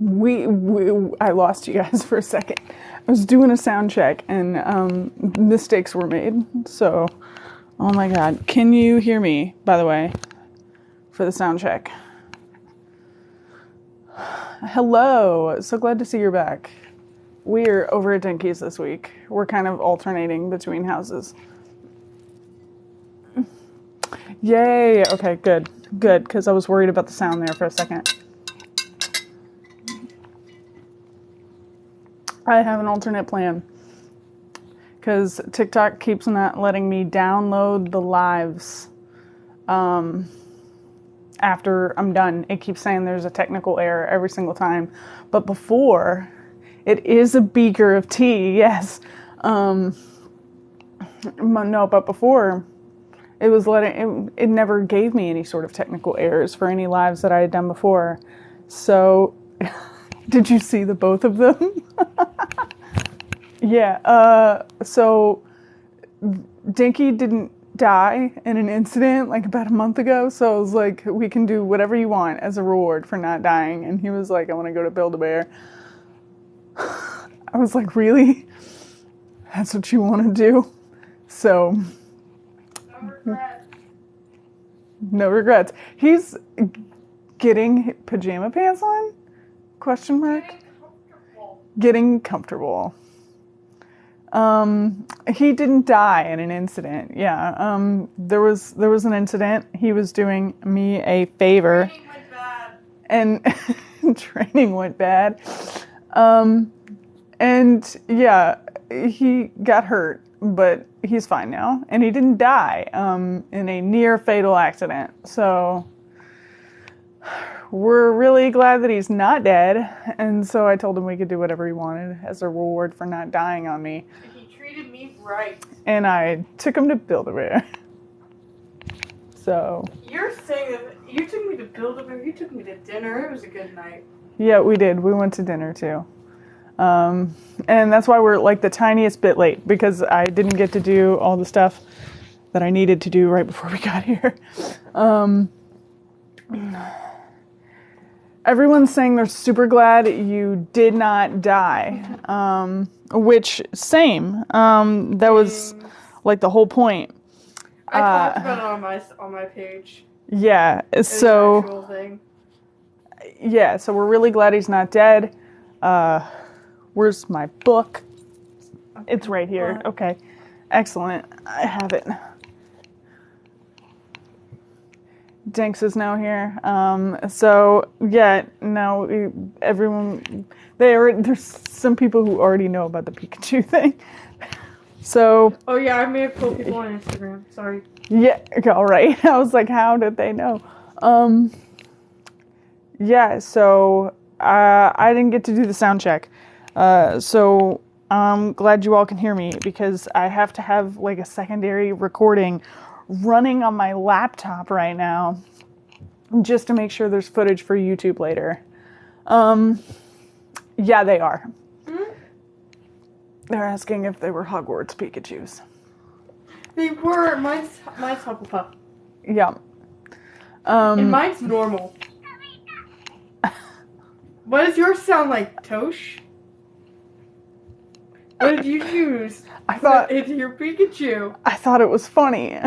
I lost you guys for a second. I was doing a sound check and mistakes were made. So, oh my God. Can you hear me, by the way, for the sound check? Hello. So glad to see you're back. We're over at Dinky's this week. We're kind of alternating between houses. Yay. Okay, good. Good, because I was worried about the sound there for a second. I have an alternate plan because TikTok keeps not letting me download the lives after I'm done. It keeps saying there's a technical error every single time. But before, it is a beaker of tea, yes. No, but before, it was it never gave me any sort of technical errors for any lives that I had done before. So... Did you see the both of them? Yeah, so Dinky didn't die in an incident like about a month ago, so I was like, we can do whatever you want as a reward for not dying, and he was like, I want to go to Build-A-Bear. I was like, really? That's what you want to do? So... No regrets. No regrets. He's getting pajama pants on? Question mark? Getting comfortable. He didn't die in an incident. Yeah. There was an incident. He was doing me a favor. Training went bad. And training went bad. And yeah, he got hurt, but he's fine now. And he didn't die in a near fatal accident. So we're really glad that he's not dead, and so I told him we could do whatever he wanted as a reward for not dying on me. He treated me right. And I took him to Build-A-Bear. So... You're saying that you took me to Build-A-Bear, you took me to dinner, it was a good night. Yeah, we did. We went to dinner, too. And that's why we're, like, the tiniest bit late, because I didn't get to do all the stuff that I needed to do right before we got here. Everyone's saying they're super glad you did not die. Which, same. That was, like, the whole point. I talked about it on my page. Yeah, so... It was an actual thing. Yeah, so we're really glad he's not dead. Where's my book? It's right here. Okay. Excellent. I have it. Dinks is now here. So yeah, now everyone there's some people who already know about the Pikachu thing. So oh yeah, I may have told people on Instagram. Sorry. Yeah, all right. I was like, how did they know? Yeah, so I didn't get to do the sound check. So I'm glad you all can hear me because I have to have like a secondary recording running on my laptop right now just to make sure there's footage for YouTube later. Yeah, they are. Mm-hmm. They're asking if they were Hogwarts Pikachus. They were. Mine's Hufflepuff. Yeah. And mine's normal. What does yours sound like, Tosh? What did you choose? I thought it's your Pikachu. I thought it was funny.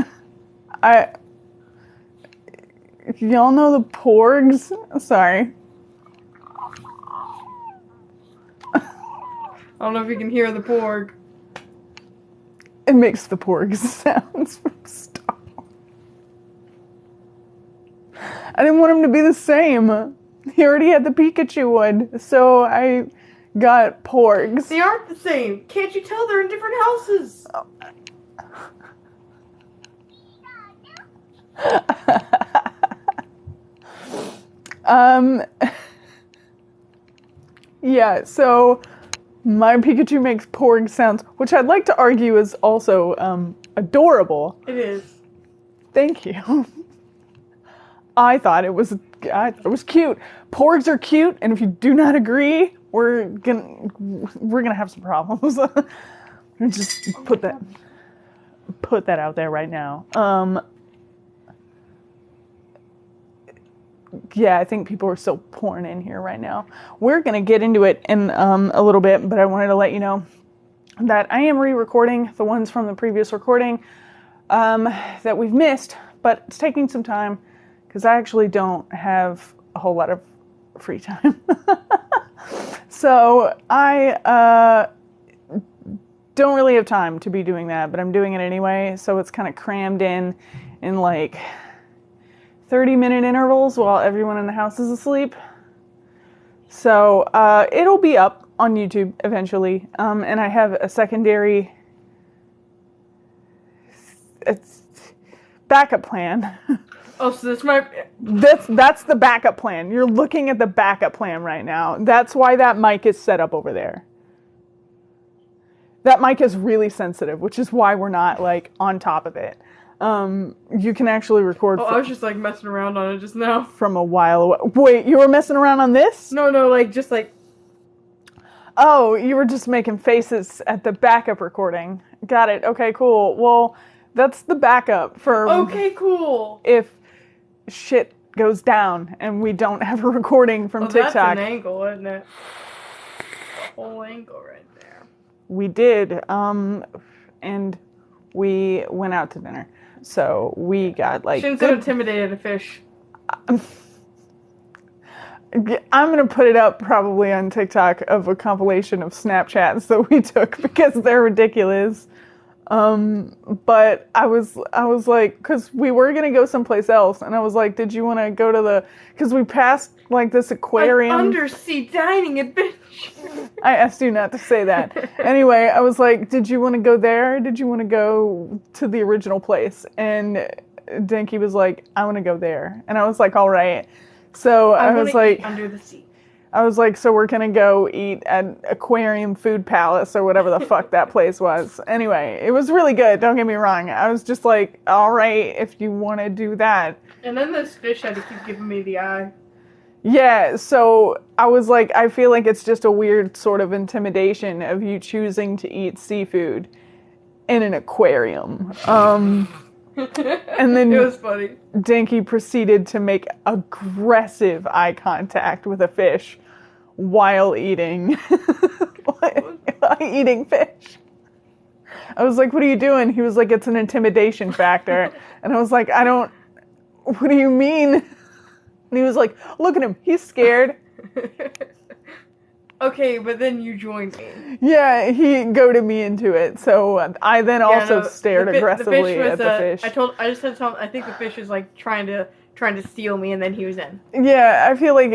Y'all know the Porgs? Sorry. I don't know if you can hear the Porg. It makes the Porg sounds from Star Wars. I didn't want him to be the same. He already had the Pikachu one, so I got Porgs. They aren't the same. Can't you tell they're in different houses? Oh. Yeah, so my Pikachu makes Porg sounds, which I'd like to argue is also adorable. It is. Thank you. I thought it was cute. Porgs are cute, and if you do not agree, we're gonna have some problems. Just put that out there right now. Yeah, I think people are still pouring in here right now. We're going to get into it in a little bit, but I wanted to let you know that I am re-recording the ones from the previous recording that we've missed, but it's taking some time because I actually don't have a whole lot of free time. So I don't really have time to be doing that, but I'm doing it anyway, so it's kind of crammed in like 30-minute intervals while everyone in the house is asleep. So it'll be up on YouTube eventually, and I have a secondary backup plan. Oh, so this might... That's the backup plan. You're looking at the backup plan right now. That's why that mic is set up over there. That mic is really sensitive, which is why we're not, like, on top of it. You can actually record... Oh, I was just, like, messing around on it just now. From a while away. Wait, you were messing around on this? No, like, just, like... Oh, you were just making faces at the backup recording. Got it. Okay, cool. Well, that's the backup for... Okay, cool. If shit goes down and we don't have a recording from TikTok. That's an angle, isn't it? A whole angle right there. We did, and we went out to dinner. So we got like... Shinsou intimidated a fish. I'm going to put it up probably on TikTok of a compilation of Snapchats that we took because they're ridiculous. But I was like, because we were going to go someplace else, and I was like, did you want to go to the... Because we passed like this aquarium. An undersea dining adventure. I asked you not to say that. Anyway, I was like, did you want to go there? Did you want to go to the original place? And Dinky was like, I want to go there. And I was like, all right. So I was like, under the sea. I was like, so we're going to go eat at Aquarium Food Palace or whatever the fuck that place was. Anyway, it was really good. Don't get me wrong. I was just like, all right, if you want to do that. And then this fish had to keep giving me the eye. Yeah, so I was like, I feel like it's just a weird sort of intimidation of you choosing to eat seafood in an aquarium. And then it was funny. Dinky proceeded to make aggressive eye contact with a fish while eating fish. I was like, what are you doing? He was like, it's an intimidation factor. And I was like, what do you mean? And he was like, look at him. He's scared. Okay, but then you joined me. Yeah, he goaded me into it. So I then also stared aggressively at the fish. I just said something. I think the fish was like trying to steal me, and then he was in. Yeah, I feel like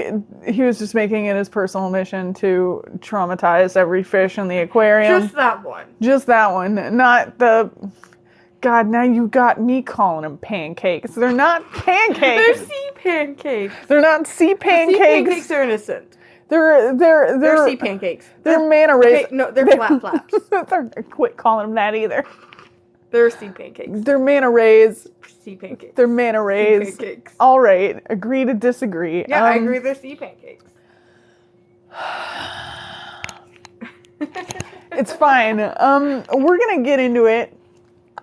he was just making it his personal mission to traumatize every fish in the aquarium. Just that one. Just that one. Not the... God, now you got me calling them pancakes. They're not pancakes. They're sea pancakes. They're not sea pancakes. Sea pancakes are innocent. They're sea pancakes. They're manta rays. Okay, no, they're flaps. Quit calling them that either. They're sea pancakes. They're manta rays. Sea pancakes. They're manta rays. Sea pancakes. All right, agree to disagree. Yeah, I agree. They're sea pancakes. It's fine. We're gonna get into it.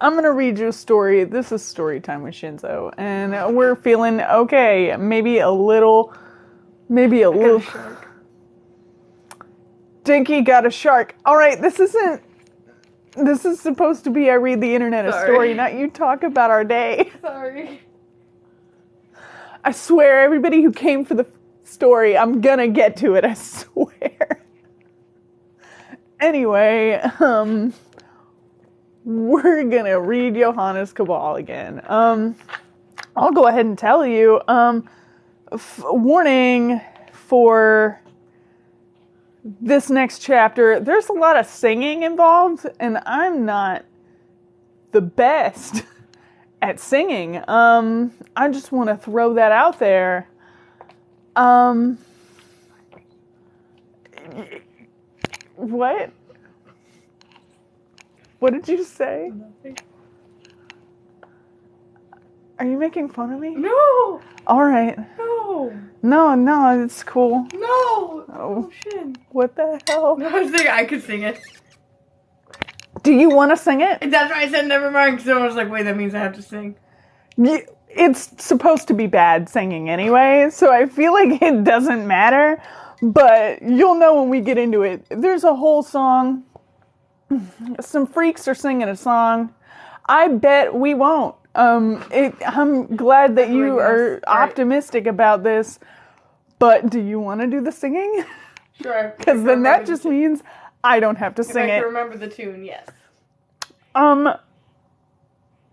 I'm going to read you a story. This is Storytime with Shinsou. And we're feeling okay. Maybe a little... Shark. Dinky got a shark. All right, this is supposed to be I read the internet a story, not you talk about our day. Sorry. I swear, everybody who came for the story, I'm going to get to it, I swear. Anyway, we're gonna read Johannes Cabal again. I'll go ahead and tell you, warning for this next chapter, there's a lot of singing involved, and I'm not the best at singing. I just want to throw that out there. What? What did you say? Nothing. Are you making fun of me? No! All right. No, it's cool. No! Oh shit. What the hell? No, I could sing it. Do you want to sing it? That's why I said never mind, because I was like, wait, that means I have to sing. it's supposed to be bad singing anyway, so I feel like it doesn't matter. But you'll know when we get into it. There's a whole song. Some freaks are singing a song. I bet we won't. I'm glad that you are optimistic about this. But do you want to do the singing? Sure. Because then that just means I don't have to sing it. If I can remember the tune, yes.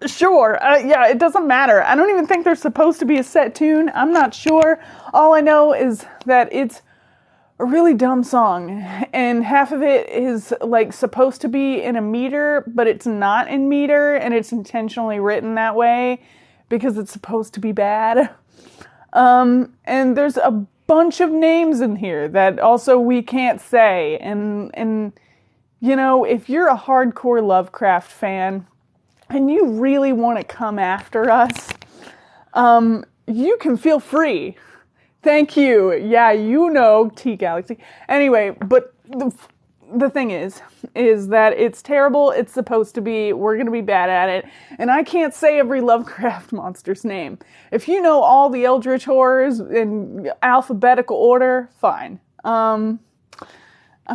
Sure. Yeah, it doesn't matter. I don't even think there's supposed to be a set tune. I'm not sure. All I know is that it's a really dumb song, and half of it is like supposed to be in a meter, but it's not in meter, and it's intentionally written that way because it's supposed to be bad. And there's a bunch of names in here that also we can't say, and you know, if you're a hardcore Lovecraft fan and you really want to come after us, you can feel free. Thank you. Yeah, you know, T-Galaxy. Anyway, but the thing is that it's terrible. It's supposed to be. We're going to be bad at it. And I can't say every Lovecraft monster's name. If you know all the Eldritch horrors in alphabetical order, fine. I'm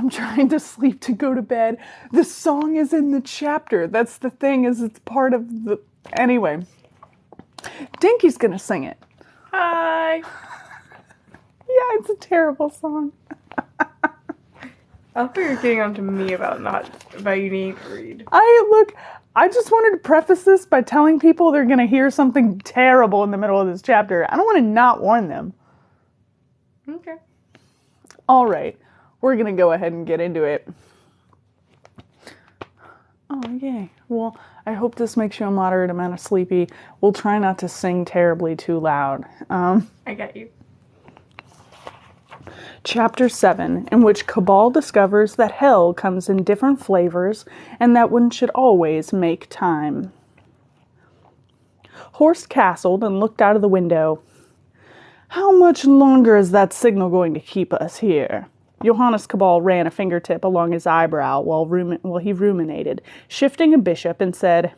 trying to sleep to go to bed. The song is in the chapter. That's the thing, is it's part of the... Anyway. Dinky's going to sing it. Hi. Yeah, it's a terrible song. I thought you were getting on to me about you needing to read. I just wanted to preface this by telling people they're going to hear something terrible in the middle of this chapter. I don't want to not warn them. Okay. All right. We're going to go ahead and get into it. Oh, yay. Well, I hope this makes you a moderate amount of sleepy. We'll try not to sing terribly too loud. I got you. Chapter 7, in which Cabal discovers that hell comes in different flavors and that one should always make time. Horst castled and looked out of the window. How much longer is that signal going to keep us here? Johannes Cabal ran a fingertip along his eyebrow while he ruminated, shifting a bishop, and said,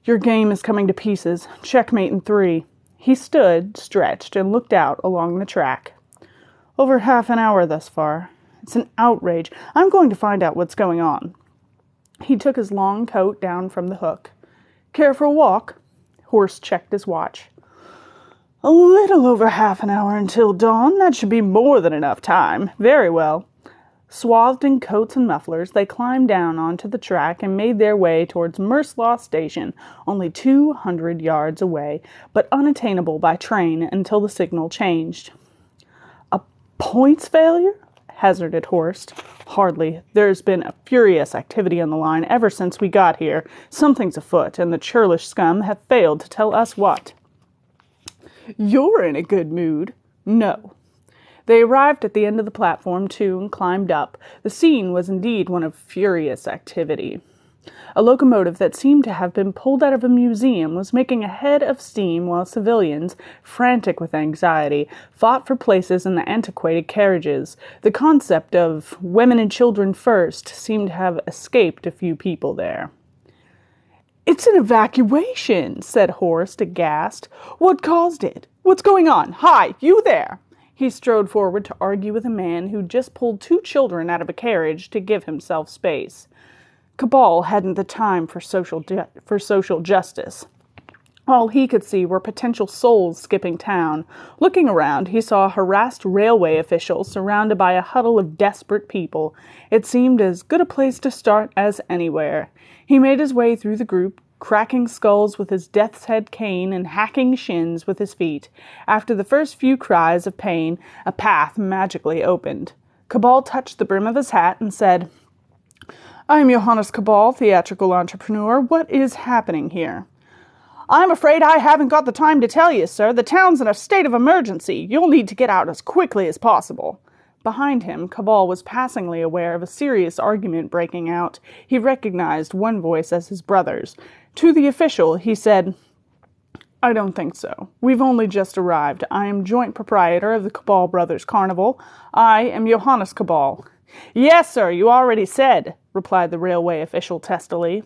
Your game is coming to pieces. Checkmate in 3. He stood, stretched, and looked out along the track. Over half an hour thus far. It's an outrage. I'm going to find out what's going on. He took his long coat down from the hook. Care for a walk? Horst checked his watch. A little over half an hour until dawn. That should be more than enough time. Very well. Swathed in coats and mufflers, they climbed down onto the track and made their way towards Merslaw Station, only 200 yards away, but unattainable by train until the signal changed. Points failure? Hazarded Horst. Hardly. There's been a furious activity on the line ever since we got here. Something's afoot, and the churlish scum have failed to tell us what. You're in a good mood. No. They arrived at the end of the platform, too, and climbed up. The scene was indeed one of furious activity. A locomotive that seemed to have been pulled out of a museum was making a head of steam while civilians, frantic with anxiety, fought for places in the antiquated carriages. The concept of women and children first seemed to have escaped a few people there. It's an evacuation, said Horst, aghast. What caused it? What's going on? Hi, you there! He strode forward to argue with a man who'd just pulled 2 children out of a carriage to give himself space. Cabal hadn't the time for social justice. All he could see were potential souls skipping town. Looking around, he saw a harassed railway official surrounded by a huddle of desperate people. It seemed as good a place to start as anywhere. He made his way through the group, cracking skulls with his death's head cane and hacking shins with his feet. After the first few cries of pain, a path magically opened. Cabal touched the brim of his hat and said, I am Johannes Cabal, theatrical entrepreneur. What is happening here? I'm afraid I haven't got the time to tell you, sir. The town's in a state of emergency. You'll need to get out as quickly as possible. Behind him, Cabal was passingly aware of a serious argument breaking out. He recognized one voice as his brother's. To the official, he said, I don't think so. We've only just arrived. I am joint proprietor of the Cabal Brothers Carnival. I am Johannes Cabal. Yes, sir, you already said, replied the railway official testily.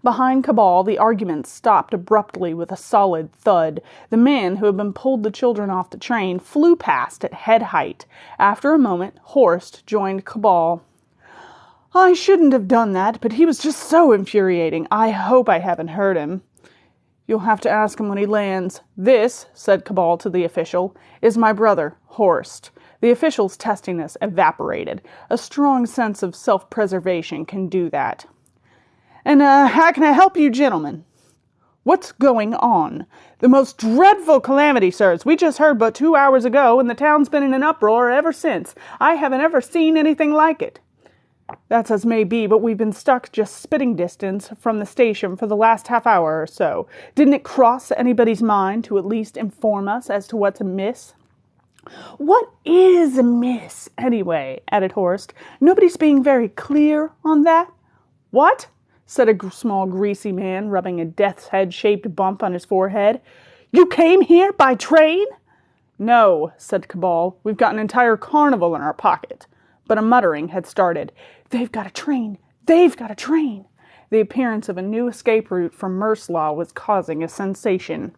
Behind Cabal, the argument stopped abruptly with a solid thud. The man who had been pulled the children off the train flew past at head height. After a moment, Horst joined Cabal. "I shouldn't have done that, but he was just so infuriating. I hope I haven't hurt him." "You'll have to ask him when he lands." "This," said Cabal to the official, "is my brother, Horst." The official's testiness evaporated. A strong sense of self-preservation can do that. "And how can I help you, gentlemen?" "What's going on?" "The most dreadful calamity, sirs. We just heard but 2 hours ago, and the town's been in an uproar ever since. I haven't ever seen anything like it." "That's as may be, but we've been stuck just spitting distance from the station for the last half hour or so. Didn't it cross anybody's mind to at least inform us as to what's amiss?" "What is amiss, anyway?" added Horst. "Nobody's being very clear on that." "What?" said a small greasy man, rubbing a death's head-shaped bump on his forehead. "You came here by train?" "No," said Cabal. "We've got an entire carnival in our pocket." But a muttering had started. "They've got a train! They've got a train!" The appearance of a new escape route from Merslaw was causing a sensation.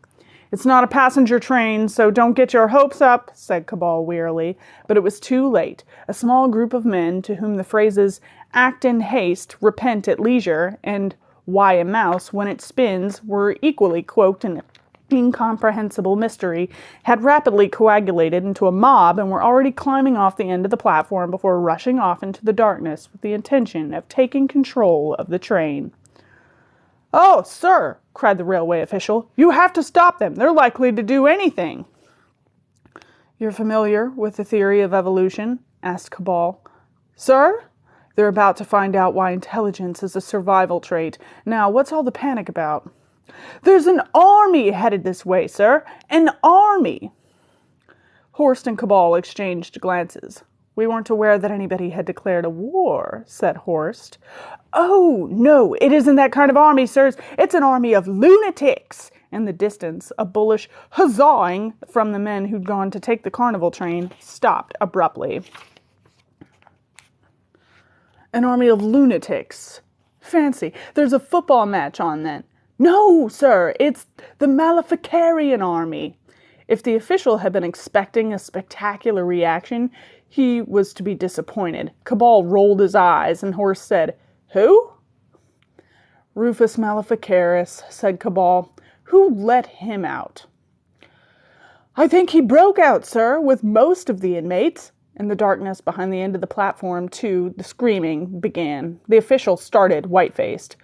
"It's not a passenger train, so don't get your hopes up," said Cabal wearily. But it was too late. A small group of men, to whom the phrases "act in haste," "repent at leisure," and "why a mouse when it spins" were equally cloaked in incomprehensible mystery, had rapidly coagulated into a mob and were already climbing off the end of the platform before rushing off into the darkness with the intention of taking control of the train. "Oh, sir," cried the railway official, "you have to stop them. They're likely to do anything." "You're familiar with the theory of evolution?" asked Cabal. "Sir?" "They're about to find out why intelligence is a survival trait. Now, what's all the panic about?" "There's an army headed this way, sir. An army!" Horst and Cabal exchanged glances. "We weren't aware that anybody had declared a war," said Horst. "Oh, no, it isn't that kind of army, sirs. It's an army of lunatics." In the distance, a bullish huzzawing from the men who'd gone to take the carnival train stopped abruptly. "An army of lunatics. Fancy, there's a football match on then." "No, sir, it's the Maleficarian army." If the official had been expecting a spectacular reaction, he was to be disappointed. Cabal rolled his eyes, and Horst said, "Who?" "Rufus Maleficaris," said Cabal. "Who let him out?" "I think he broke out, sir, with most of the inmates." In the darkness behind the end of the platform, too, the screaming began. The official started, white-faced.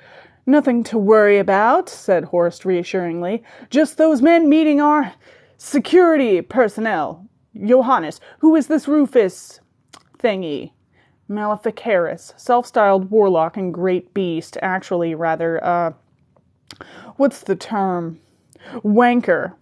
"Nothing to worry about," said Horst reassuringly. "Just those men meeting our security personnel. Johannes, who is this Rufus thingy?" "Maleficaris, self-styled warlock and great beast. Actually, rather, what's the term? Wanker.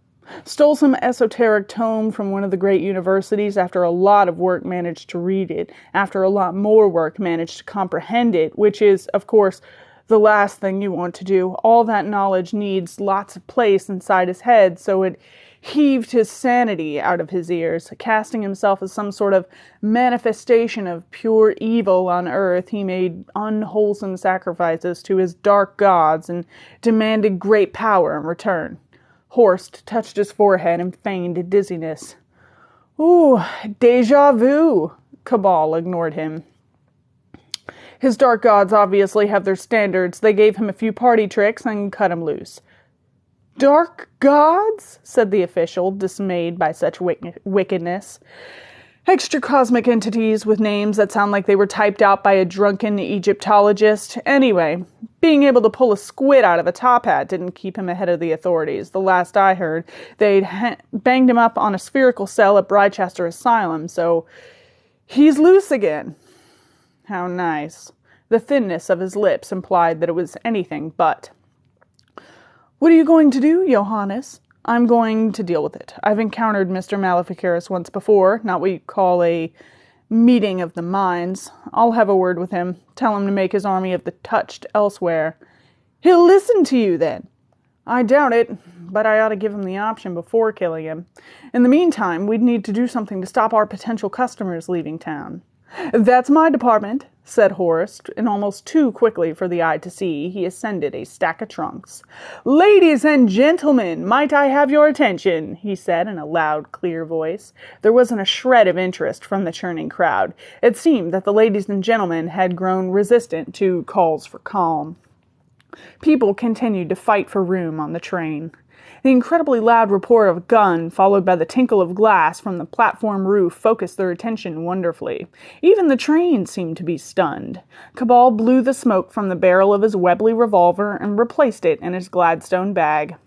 Stole some esoteric tome from one of the great universities. After a lot of work managed to read it. After a lot more work managed to comprehend it, which is, of course, the last thing you want to do. All that knowledge needs lots of place inside his head, so it heaved his sanity out of his ears. Casting himself as some sort of manifestation of pure evil on earth, he made unwholesome sacrifices to his dark gods and demanded great power in return." Horst touched his forehead and feigned dizziness. "Ooh, déjà vu." Cabal ignored him. "His dark gods obviously have their standards. They gave him a few party tricks and cut him loose." "Dark gods?" said the official, dismayed by such wickedness. "Extra-cosmic entities with names that sound like they were typed out by a drunken Egyptologist. Anyway, being able to pull a squid out of a top hat didn't keep him ahead of the authorities. The last I heard, they'd banged him up on a spherical cell at Brychester Asylum, so he's loose again." "How nice." The thinness of his lips implied that it was anything but. "What are you going to do, Johannes?" "I'm going to deal with it. I've encountered Mr. Maleficaris once before, not what you call a meeting of the minds. I'll have a word with him, tell him to make his army of the touched elsewhere." "He'll listen to you, then?" "I doubt it, but I ought to give him the option before killing him. In the meantime, we'd need to do something to stop our potential customers leaving town." "That's my department," said Horst, and almost too quickly for the eye to see, he ascended a stack of trunks. "Ladies and gentlemen, might I have your attention?" he said in a loud, clear voice. There wasn't a shred of interest from the churning crowd. It seemed that the ladies and gentlemen had grown resistant to calls for calm. People continued to fight for room on the train. The incredibly loud report of a gun, followed by the tinkle of glass from the platform roof, focused their attention wonderfully. Even the train seemed to be stunned. Cabal blew the smoke from the barrel of his Webley revolver and replaced it in his Gladstone bag.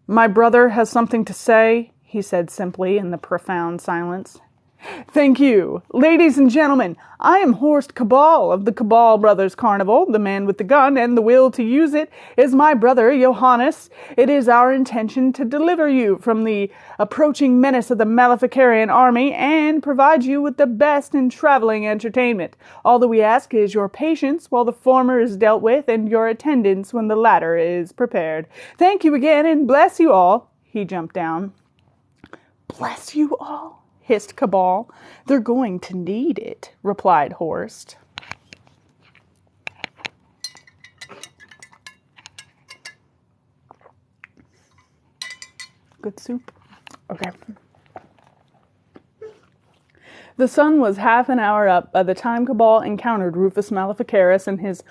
"My brother has something to say," he said simply in the profound silence. "Thank you. Ladies and gentlemen, I am Horst Cabal of the Cabal Brothers Carnival. The man with the gun and the will to use it is my brother Johannes. It is our intention to deliver you from the approaching menace of the Maleficarian army and provide you with the best in traveling entertainment. All that we ask is your patience while the former is dealt with and your attendance when the latter is prepared. Thank you again and bless you all." He jumped down. "Bless you all?" hissed Cabal. "They're going to need it," replied Horst. Good soup? Okay. The sun was half an hour up by the time Cabal encountered Rufus Maleficaris and his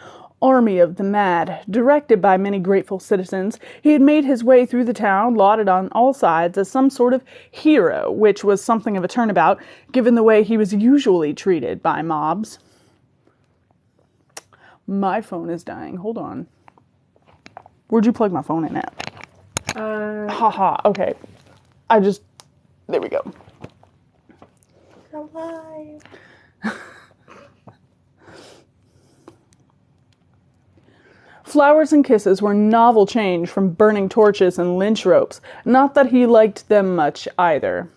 army of the mad. Directed by many grateful citizens, he had made his way through the town, lauded on all sides as some sort of hero, which was something of a turnabout, given the way he was usually treated by mobs. My phone is dying. Hold on. Where'd you plug my phone in at? Haha, okay. There we go. Alive. Flowers and kisses were novel change from burning torches and lynch ropes. Not that he liked them much either.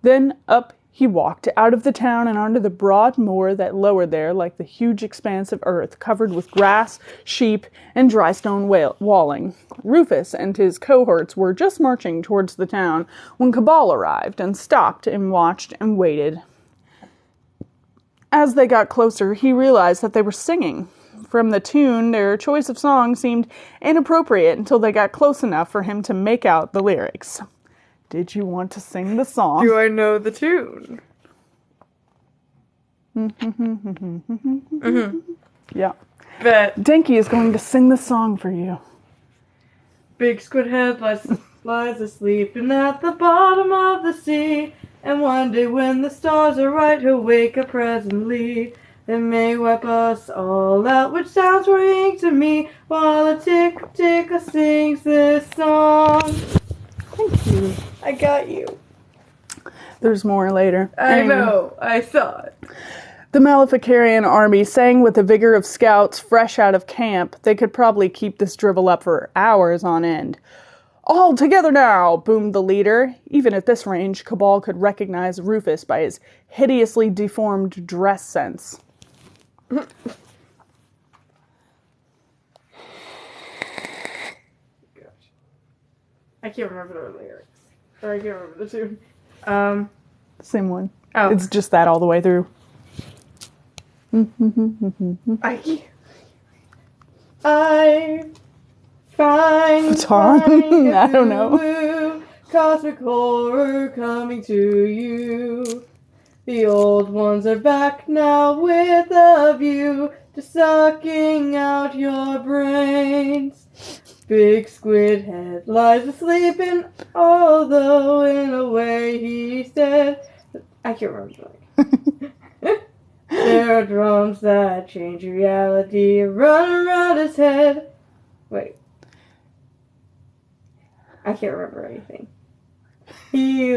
Then up he walked out of the town and onto the broad moor that lowered there like the huge expanse of earth covered with grass, sheep, and dry stone walling. Rufus and his cohorts were just marching towards the town when Cabal arrived and stopped and watched and waited. As they got closer, he realized that they were singing. From the tune, their choice of song seemed inappropriate until they got close enough for him to make out the lyrics. "Did you want to sing the song?" Do I know the tune? Yeah. Bet. Dinky is going to sing the song for you. Big squid head lies asleep and at the bottom of the sea. And one day when the stars are right, he'll wake up presently. And may wipe us all out, which sounds worrying to me, while a tick-tick sings this song. Thank you. I got you. There's more later. I know. I saw it. The Maleficarian army sang with the vigor of scouts fresh out of camp. They could probably keep this drivel up for hours on end. "All together now!" boomed the leader. Even at this range, Cabal could recognize Rufus by his hideously deformed dress sense. I can't remember the lyrics. Or I can't remember the tune. Same one. Oh. It's just that all the way through. I find It's hard. I don't know. Cosmic horror coming to you. The old ones are back now with a view to sucking out your brains. Big squid head lies asleep, and although in a way he said, I can't remember. There are drums that change reality, run around his head. Wait. I can't remember anything. He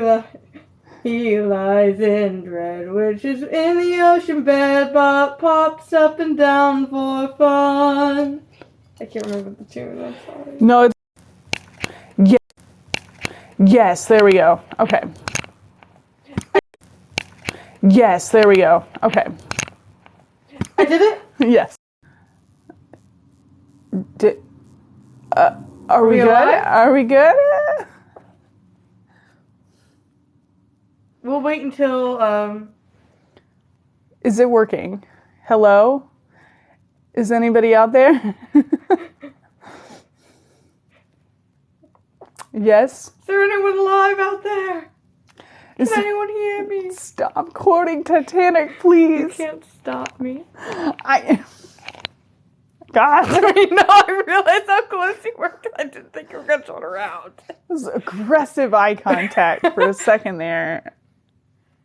lies in dread, which is in the ocean bed, but pops up and down for fun. I can't remember the tune, I'm sorry. No, it's... Yes, there we go. Okay. Yes, there we go. Okay. I did it? Yes. Are we good? alive? Are we good? We'll wait until, Is it working? Hello? Is anybody out there? Yes? Is there anyone alive out there? Can anyone hear me? Stop quoting Titanic, please. You can't stop me. God. I realized how close you were. I didn't think you were going to turn around. It was aggressive eye contact for a second there.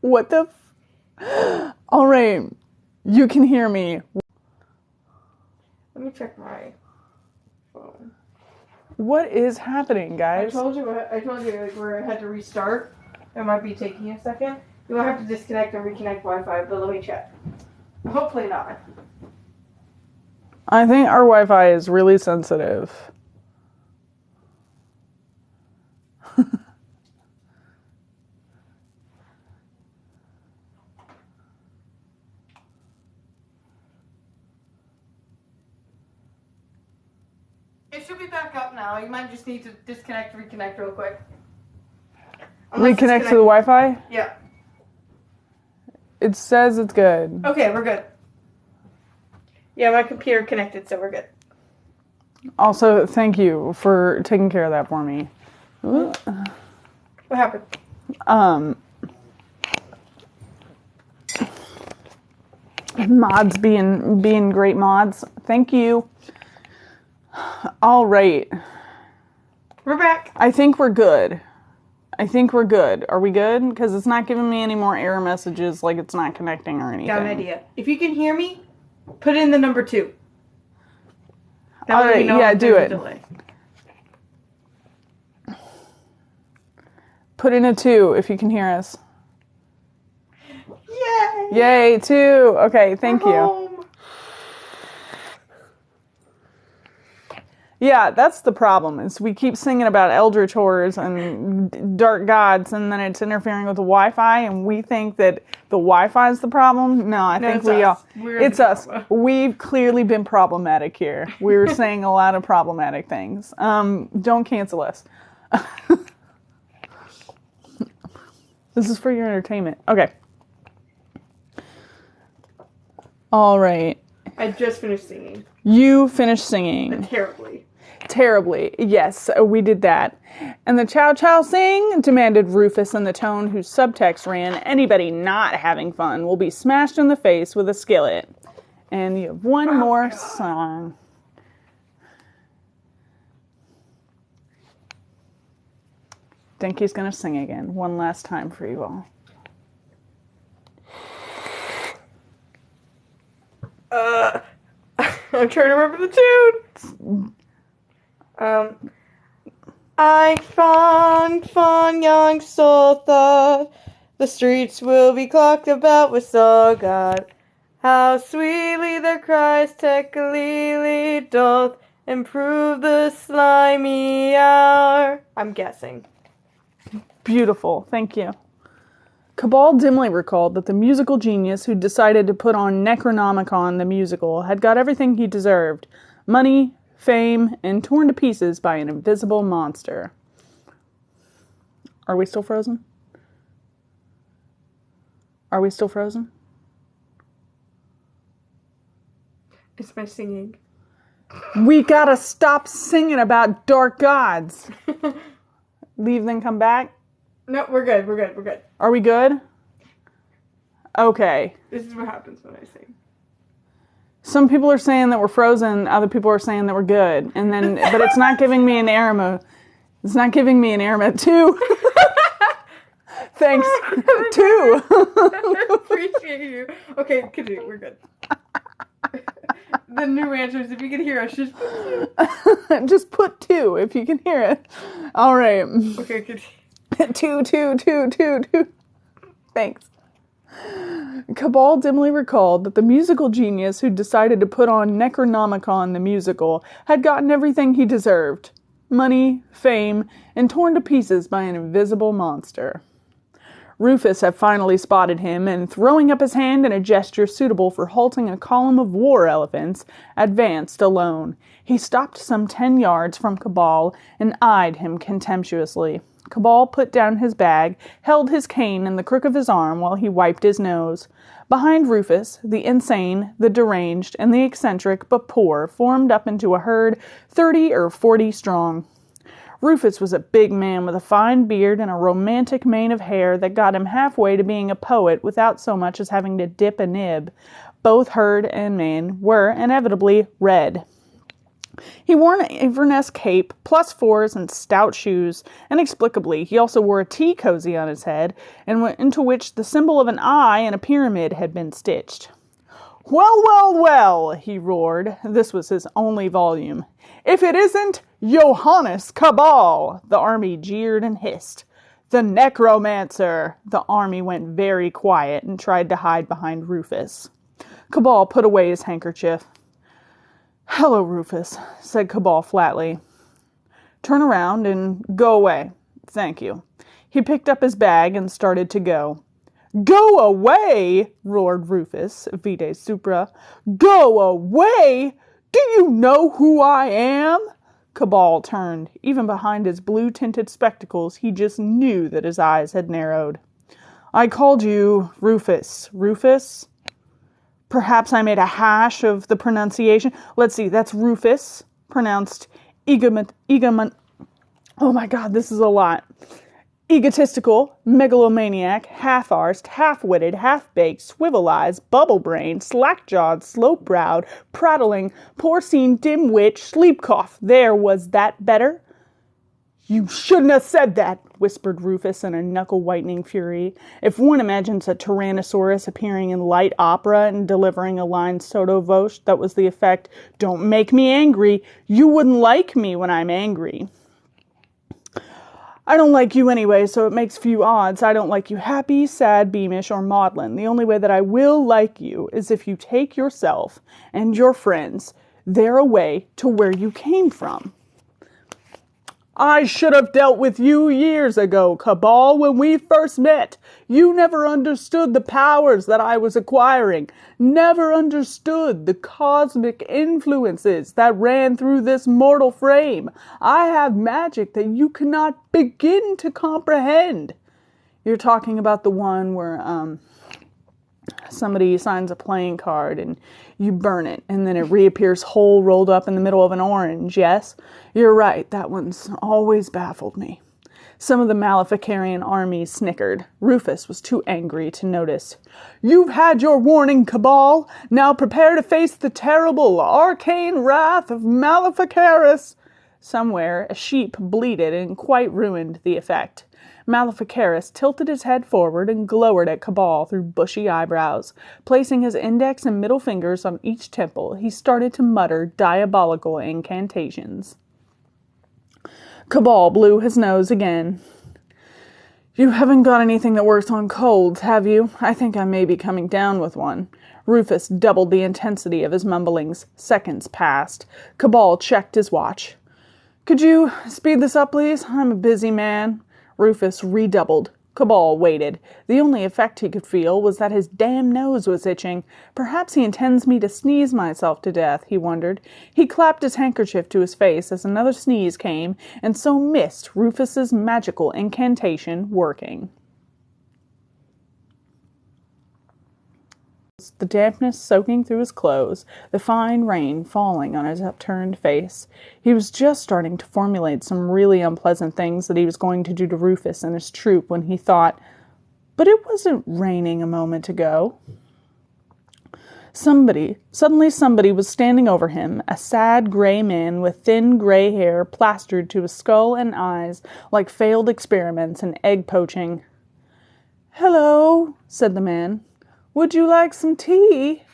What the All right. You can hear me. Let me check my phone. What is happening, guys? I told you like where I had to restart. It might be taking a second. You might have to disconnect and reconnect Wi-Fi, but let me check. Hopefully not. I think our Wi-Fi is really sensitive. It should be back up now. You might just need to disconnect, reconnect real quick. Reconnect to the Wi-Fi? Yeah. It says it's good. Okay, we're good. Yeah, my computer connected, so we're good. Also, thank you for taking care of that for me. What happened? Mods being great mods. Thank you. All right. We're back. I think we're good. Are we good? Because it's not giving me any more error messages like it's not connecting or anything. Got an idea. If you can hear me, put in the number 2. All right, yeah, do it. Delay. Put in a 2 if you can hear us. Yay! Yay, 2. Okay, thank you. Home. Yeah, that's the problem, is we keep singing about eldritch horrors and dark gods, and then it's interfering with the Wi-Fi, and we think that the Wi-Fi is the problem. No, I think it's us. We've clearly been problematic here. We were saying a lot of problematic things. Don't cancel us. This is for your entertainment. Okay. All right. I just finished singing. You finished singing. Terribly. Yes, we did that. And the Chow Chow Sing demanded Rufus in the tone whose subtext ran, anybody not having fun will be smashed in the face with a skillet. And you have one more song. Denki's gonna sing again, one last time for you all. I'm trying to remember the tune. I fond young soul thought the streets will be clocked about with saw God. How sweetly their cries tekalili doth improve the slimy hour. I'm guessing. Beautiful, thank you. Cabal dimly recalled that the musical genius who decided to put on Necronomicon the musical had got everything he deserved. Money, fame, and torn to pieces by an invisible monster. Are we still frozen? It's my singing. We gotta stop singing about dark gods. Leave, then come back? No, we're good. Are we good? Okay. This is what happens when I sing. Some people are saying that we're frozen, other people are saying that we're good. And then, but it's not giving me an error mode. It's not giving me an error mode. 2. Thanks. 2. I appreciate you. Okay, continue. We're good. The new answer is if you can hear us, just put 2. Just put 2 if you can hear it. All right. Okay, continue. 2. Thanks. Cabal dimly recalled that the musical genius who decided to put on Necronomicon the musical had gotten everything he deserved. Money, fame, and torn to pieces by an invisible monster. Rufus had finally spotted him, and throwing up his hand in a gesture suitable for halting a column of war elephants, advanced alone. He stopped some 10 yards from Cabal and eyed him contemptuously. Cabal put down his bag, held his cane in the crook of his arm while he wiped his nose. Behind Rufus, the insane, the deranged, and the eccentric but poor formed up into a herd 30 or 40 strong. Rufus was a big man with a fine beard and a romantic mane of hair that got him halfway to being a poet without so much as having to dip a nib. Both herd and mane were inevitably red. He wore an Inverness cape, +4s, and stout shoes. Inexplicably, he also wore a tea cozy on his head, and into which the symbol of an eye and a pyramid had been stitched. "Well, well, well," he roared. This was his only volume. "If it isn't Johannes Cabal!" The army jeered and hissed. "The necromancer!" The army went very quiet and tried to hide behind Rufus. Cabal put away his handkerchief. "Hello, Rufus," said Cabal flatly. "Turn around and go away. Thank you." He picked up his bag and started to go. "Go away!" roared Rufus, vide supra. "Go away! Do you know who I am?" Cabal turned. Even behind his blue-tinted spectacles, he just knew that his eyes had narrowed. "I called you Rufus. Rufus? Perhaps I made a hash of the pronunciation. Let's see, that's Rufus, pronounced oh my God, this is a lot. Egotistical, megalomaniac, half-arsed, half-witted, half-baked, swivel-eyed, bubble-brained, slack-jawed, slope-browed, prattling, porcine, dim-wit, sleep-cough. There, was that better? "You shouldn't have said that," whispered Rufus in a knuckle-whitening fury. If one imagines a Tyrannosaurus appearing in light opera and delivering a line sotto voce that was the effect, "Don't make me angry. You wouldn't like me when I'm angry." "I don't like you anyway, so it makes few odds. I don't like you happy, sad, beamish, or maudlin. The only way that I will like you is if you take yourself and your friends there away to where you came from." "I should have dealt with you years ago, Cabal, when we first met. You never understood the powers that I was acquiring, never understood the cosmic influences that ran through this mortal frame. I have magic that you cannot begin to comprehend." You're talking about the one where, somebody signs a playing card and you burn it and then it reappears whole rolled up in the middle of an orange, yes? You're right, that one's always baffled me. Some of the Maleficarian armies snickered. Rufus was too angry to notice. "You've had your warning, Cabal. Now prepare to face the terrible, arcane wrath of Maleficarus." Somewhere, a sheep bleated and quite ruined the effect. Maleficarus tilted his head forward and glowered at Cabal through bushy eyebrows. Placing his index and middle fingers on each temple, he started to mutter diabolical incantations. Cabal blew his nose again. "You haven't got anything that works on colds, have you? I think I may be coming down with one." Rufus doubled the intensity of his mumblings. Seconds passed. Cabal checked his watch. "Could you speed this up, please? I'm a busy man." Rufus redoubled. Cabal waited. The only effect he could feel was that his damn nose was itching. Perhaps he intends me to sneeze myself to death, he wondered. He clapped his handkerchief to his face as another sneeze came, and so missed Rufus's magical incantation working. The dampness soaking through his clothes, the fine rain falling on his upturned face. He was just starting to formulate some really unpleasant things that he was going to do to Rufus and his troop when he thought, but it wasn't raining a moment ago. Suddenly somebody was standing over him, a sad gray man with thin gray hair plastered to his skull and eyes like failed experiments in egg poaching. "Hello," said the man. "Would you like some tea?"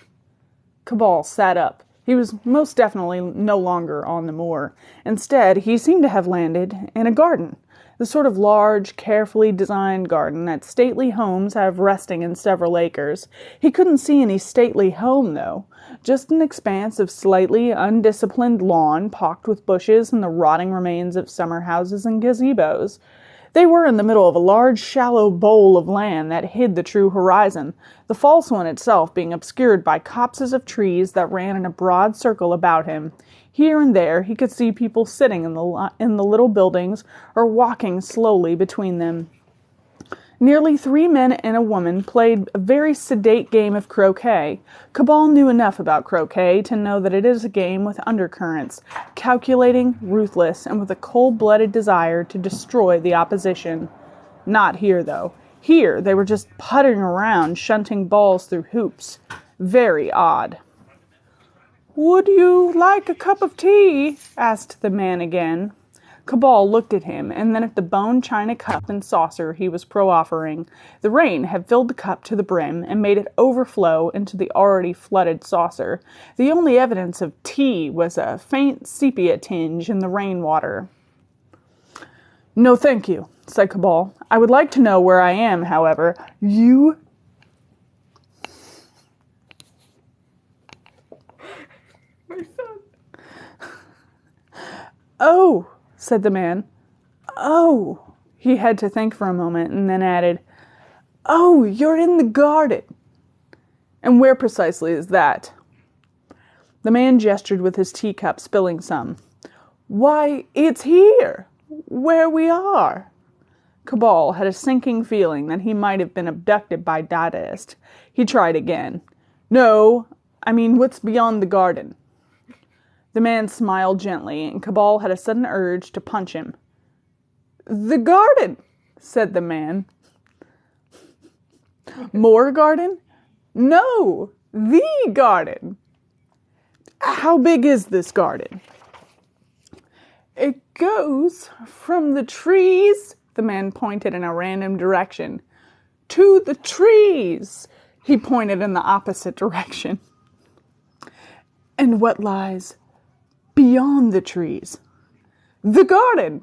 Cabal sat up. He was most definitely no longer on the moor. Instead, he seemed to have landed in a garden. The sort of large, carefully designed garden that stately homes have resting in several acres. He couldn't see any stately home, though. Just an expanse of slightly undisciplined lawn pocked with bushes and the rotting remains of summer houses and gazebos. They were in the middle of a large, shallow bowl of land that hid the true horizon, the false one itself being obscured by copses of trees that ran in a broad circle about him. Here and there he could see people sitting in the little buildings or walking slowly between them. Nearly 3 men and a woman played a very sedate game of croquet. Cabal knew enough about croquet to know that it is a game with undercurrents, calculating, ruthless, and with a cold-blooded desire to destroy the opposition. Not here, though. Here they were just puttering around, shunting balls through hoops. Very odd. "Would you like a cup of tea?" asked the man again. Cabal looked at him, and then at the bone china cup and saucer he was proffering. The rain had filled the cup to the brim and made it overflow into the already flooded saucer. The only evidence of tea was a faint sepia tinge in the rainwater. "No, thank you," said Cabal. "I would like to know where I am, however. You..." My son. "Oh," said the man. "Oh." He had to think for a moment and then added, "Oh, you're in the garden." "And where precisely is that?" The man gestured with his teacup, spilling some. "Why, it's here, where we are." Cabal had a sinking feeling that he might have been abducted by Dadaist. He tried again. "No, I mean, what's beyond the garden?" The man smiled gently, and Cabal had a sudden urge to punch him. "The garden," said the man. "More garden?" "No, the garden." "How big is this garden?" "It goes from the trees," the man pointed in a random direction, "to the trees." He pointed in the opposite direction. "And what lies beyond the trees?" "The garden."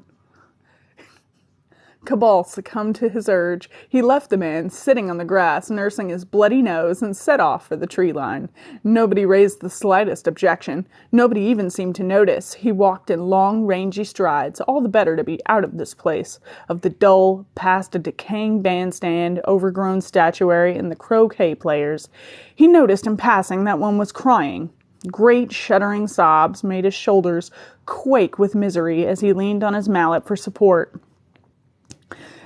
Cabal succumbed to his urge. He left the man sitting on the grass, nursing his bloody nose, and set off for the tree line. Nobody raised the slightest objection. Nobody even seemed to notice. He walked in long, rangy strides, all the better to be out of this place, of the dull, past a decaying bandstand, overgrown statuary, and the croquet players. He noticed in passing that one was crying. Great shuddering sobs made his shoulders quake with misery as he leaned on his mallet for support.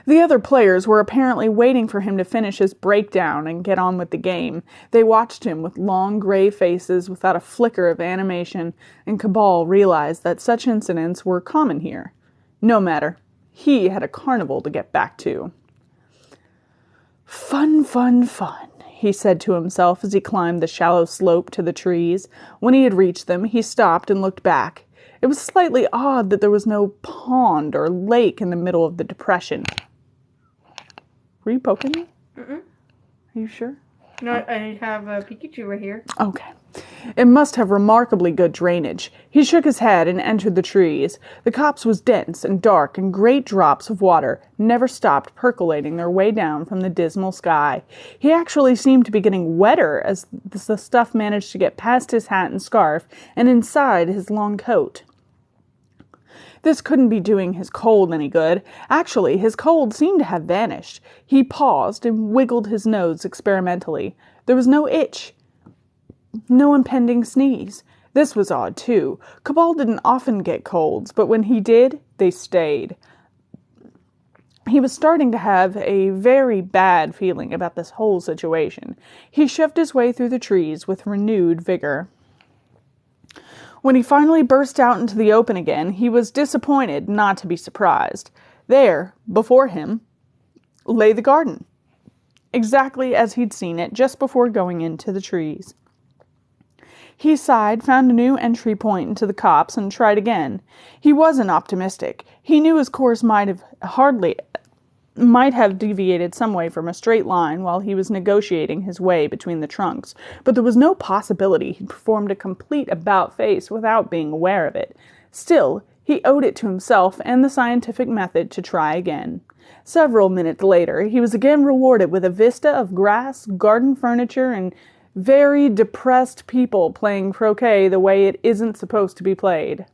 The other players were apparently waiting for him to finish his breakdown and get on with the game. They watched him with long gray faces without a flicker of animation, and Cabal realized that such incidents were common here. No matter. He had a carnival to get back to. "Fun, fun, fun," he said to himself as he climbed the shallow slope to the trees. When he had reached them, he stopped and looked back. It was slightly odd that there was no pond or lake in the middle of the depression. Were you poking me? Mm-mm. Are you sure? No, I have a Pikachu right here. Okay. It must have remarkably good drainage. He shook his head and entered the trees. The copse was dense and dark, and great drops of water never stopped percolating their way down from the dismal sky. He actually seemed to be getting wetter as the stuff managed to get past his hat and scarf and inside his long coat. This couldn't be doing his cold any good. Actually, his cold seemed to have vanished. He paused and wiggled his nose experimentally. There was no itch. No impending sneeze. This was odd, too. Cabal didn't often get colds, but when he did, they stayed. He was starting to have a very bad feeling about this whole situation. He shoved his way through the trees with renewed vigor. When he finally burst out into the open again, he was disappointed not to be surprised. There, before him, lay the garden, exactly as he'd seen it just before going into the trees. He sighed, found a new entry point into the copse, and tried again. He wasn't optimistic. He knew his course might have deviated some way from a straight line while he was negotiating his way between the trunks, but there was no possibility he'd performed a complete about-face without being aware of it. Still, he owed it to himself and the scientific method to try again. Several minutes later, he was again rewarded with a vista of grass, garden furniture, and very depressed people playing croquet the way it isn't supposed to be played.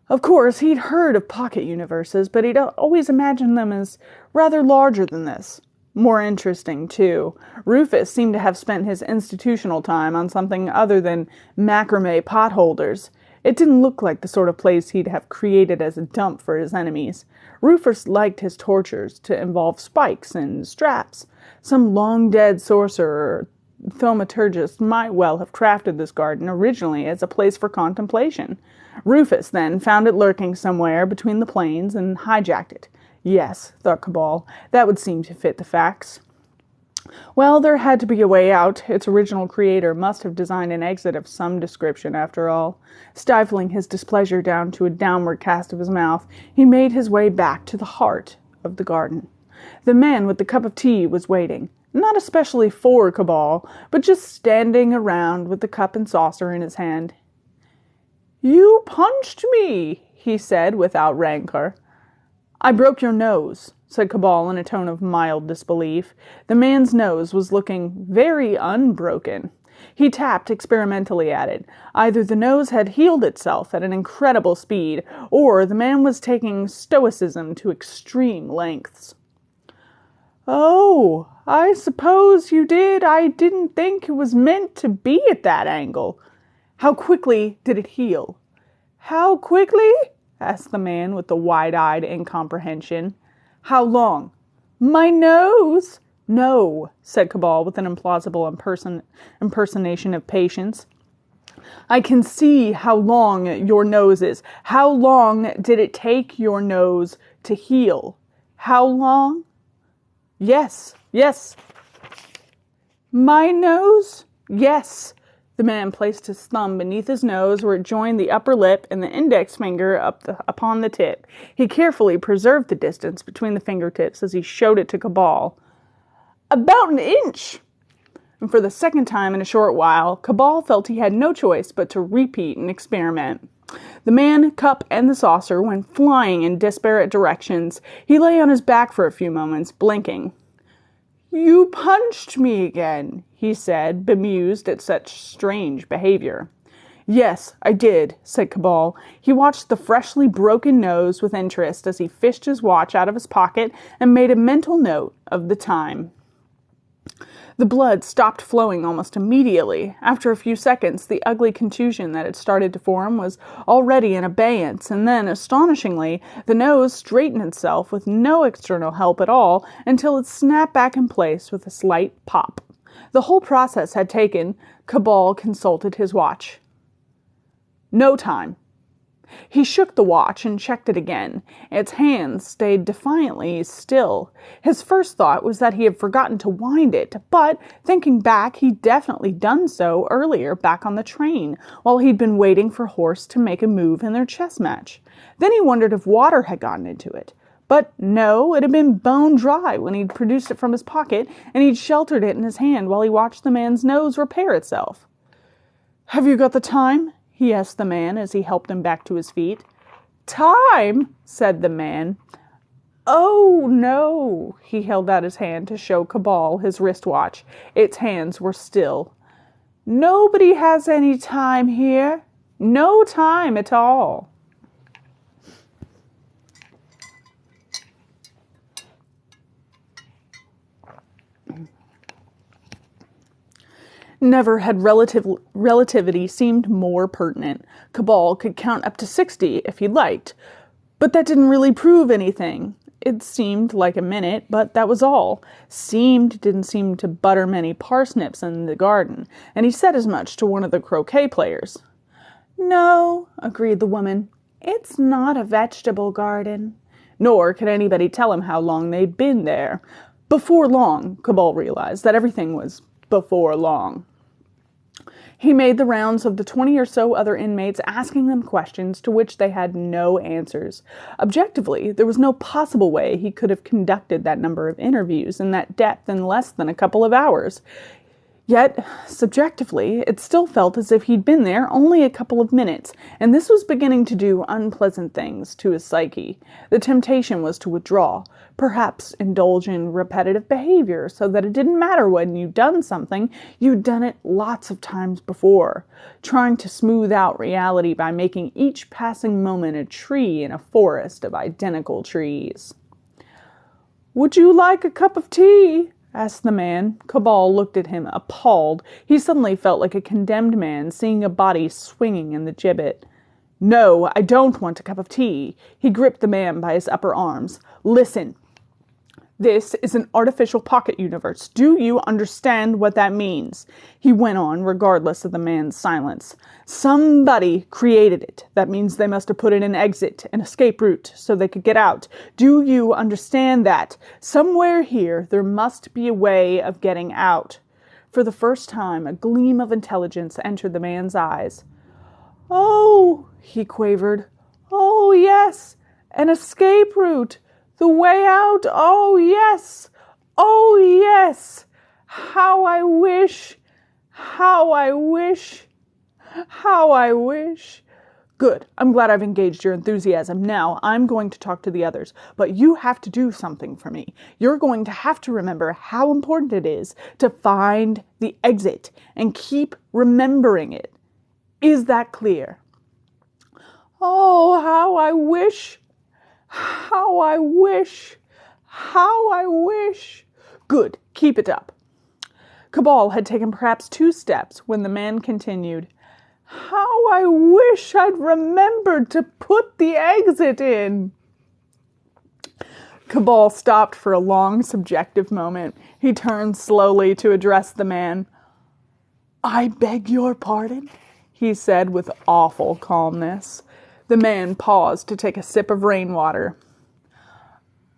Of course, he'd heard of pocket universes, but he'd always imagined them as rather larger than this. More interesting, too. Rufus seemed to have spent his institutional time on something other than macrame potholders. It didn't look like the sort of place he'd have created as a dump for his enemies. Rufus liked his tortures to involve spikes and straps. Some long-dead sorcerer or thaumaturgist might well have crafted this garden originally as a place for contemplation. Rufus, then, found it lurking somewhere between the planes and hijacked it. Yes, thought Cabal, that would seem to fit the facts. Well, there had to be a way out. Its original creator must have designed an exit of some description, after all. Stifling his displeasure down to a downward cast of his mouth, he made his way back to the heart of the garden. The man with the cup of tea was waiting, not especially for Cabal, but just standing around with the cup and saucer in his hand. "You punched me," he said without rancor. "I broke your nose," said Cabal in a tone of mild disbelief. The man's nose was looking very unbroken. He tapped experimentally at it. Either the nose had healed itself at an incredible speed, or the man was taking stoicism to extreme lengths. "Oh, I suppose you did. I didn't think it was meant to be at that angle. How quickly did it heal?" "How quickly?" asked the man with the wide-eyed incomprehension. "How long?" "My nose." "No," said Cabal with an implausible impersonation of patience. "I can see how long your nose is. How long did it take your nose to heal?" "How long?" Yes. "My nose?" "Yes." The man placed his thumb beneath his nose where it joined the upper lip and the index finger upon the tip. He carefully preserved the distance between the fingertips as he showed it to Cabal. "About an inch." And for the second time in a short while, Cabal felt he had no choice but to repeat an experiment. The man, cup, and the saucer went flying in disparate directions. He lay on his back for a few moments, blinking. "You punched me again," he said, bemused at such strange behavior. "Yes, I did," said Cabal. He watched the freshly broken nose with interest as he fished his watch out of his pocket and made a mental note of the time. The blood stopped flowing almost immediately. After a few seconds, the ugly contusion that had started to form was already in abeyance, and then, astonishingly, the nose straightened itself with no external help at all until it snapped back in place with a slight pop. The whole process had taken. Cabal consulted his watch. No time. He shook the watch and checked it again. Its hands stayed defiantly still. His first thought was that he had forgotten to wind it, but, thinking back, he'd definitely done so earlier back on the train, while he'd been waiting for Horse to make a move in their chess match. Then he wondered if water had gotten into it. But no, it had been bone dry when he'd produced it from his pocket, and he'd sheltered it in his hand while he watched the man's nose repair itself. "Have you got the time?" he asked the man as he helped him back to his feet. "Time?" said the man. "Oh, no." He held out his hand to show Cabal his wristwatch. Its hands were still. "Nobody has any time here. No time at all." Never had relativity seemed more pertinent. Cabal could count up to 60 if he liked. But that didn't really prove anything. It seemed like a minute, but that was all. Seemed didn't seem to butter many parsnips in the garden, and he said as much to one of the croquet players. "No," agreed the woman, "it's not a vegetable garden." Nor could anybody tell him how long they'd been there. Before long, Cabal realized that everything was before long. He made the rounds of the 20 or so other inmates, asking them questions to which they had no answers. Objectively, there was no possible way he could have conducted that number of interviews in that depth in less than a couple of hours. Yet, subjectively, it still felt as if he'd been there only a couple of minutes, and this was beginning to do unpleasant things to his psyche. The temptation was to withdraw, perhaps indulge in repetitive behavior, so that it didn't matter when you'd done something, you'd done it lots of times before, trying to smooth out reality by making each passing moment a tree in a forest of identical trees. "Would you like a cup of tea?" asked the man. Cabal looked at him, appalled. He suddenly felt like a condemned man seeing a body swinging in the gibbet. "No, I don't want a cup of tea." He gripped the man by his upper arms. "Listen. This is an artificial pocket universe. Do you understand what that means?" He went on, regardless of the man's silence. "Somebody created it. That means they must have put in an exit, an escape route, so they could get out. Do you understand that? Somewhere here, there must be a way of getting out." For the first time, a gleam of intelligence entered the man's eyes. "Oh," he quavered. "Oh, yes, an escape route. The way out, oh yes, oh yes, how I wish, how I wish, how I wish." "Good, I'm glad I've engaged your enthusiasm. Now I'm going to talk to the others, but you have to do something for me. You're going to have to remember how important it is to find the exit and keep remembering it. Is that clear?" "Oh, how I wish, how I wish, how I wish." "Good, keep it up." Cabal had taken perhaps 2 steps when the man continued, "How I wish I'd remembered to put the exit in." Cabal stopped for a long, subjective moment. He turned slowly to address the man. "I beg your pardon," he said with awful calmness. The man paused to take a sip of rainwater.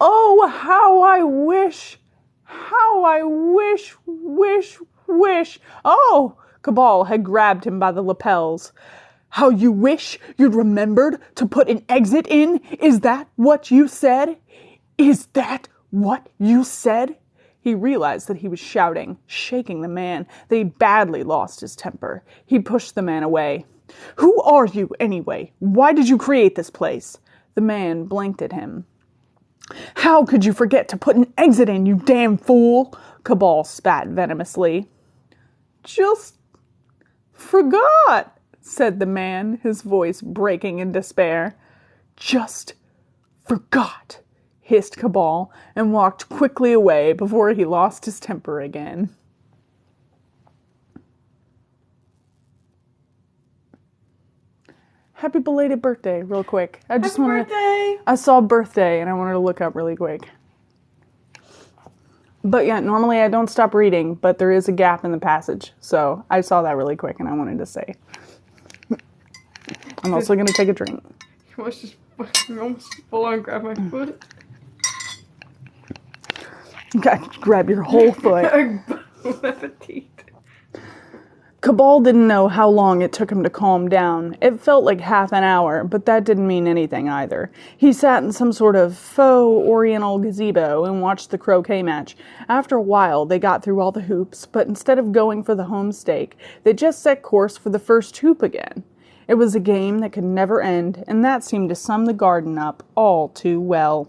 "Oh, how I wish, how I wish, wish." "Oh!" Cabal had grabbed him by the lapels. "How you wish you'd remembered to put an exit in? Is that what you said? Is that what you said?" He realized that he was shouting, shaking the man, that he'd badly lost his temper. He pushed the man away. "Who are you, anyway? Why did you create this place?" The man blinked at him. "How could you forget to put an exit in, you damn fool?" Cabal spat venomously. "Just forgot," said the man, his voice breaking in despair. "Just forgot," hissed Cabal, and walked quickly away before he lost his temper again. Happy belated birthday, real quick. Happy birthday! I saw birthday and I wanted to look up really quick. But yeah, normally I don't stop reading, but there is a gap in the passage. So I saw that really quick and I wanted to say. I'm also going to take a drink. You almost full on grab my foot. Grab your whole foot. Bon appetit. Cabal didn't know how long it took him to calm down. It felt like half an hour, but that didn't mean anything either. He sat in some sort of faux oriental gazebo and watched the croquet match. After a while, they got through all the hoops, but instead of going for the home stake, they just set course for the first hoop again. It was a game that could never end, and that seemed to sum the garden up all too well.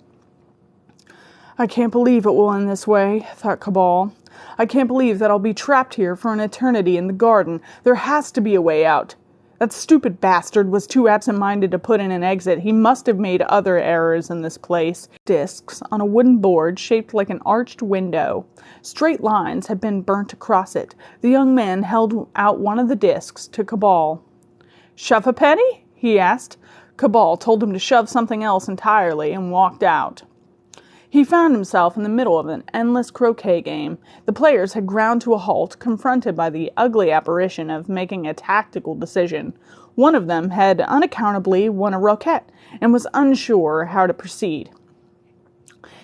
"I can't believe it will end this way," thought Cabal. "I can't believe that I'll be trapped here for an eternity in the garden. There has to be a way out. That stupid bastard was too absent-minded to put in an exit. He must have made other errors in this place." Discs on a wooden board shaped like an arched window. Straight lines had been burnt across it. The young man held out one of the discs to Cabal. "Shove a penny?" he asked. Cabal told him to shove something else entirely and walked out. He found himself in the middle of an endless croquet game. The players had ground to a halt, confronted by the ugly apparition of making a tactical decision. One of them had unaccountably won a roquette and was unsure how to proceed.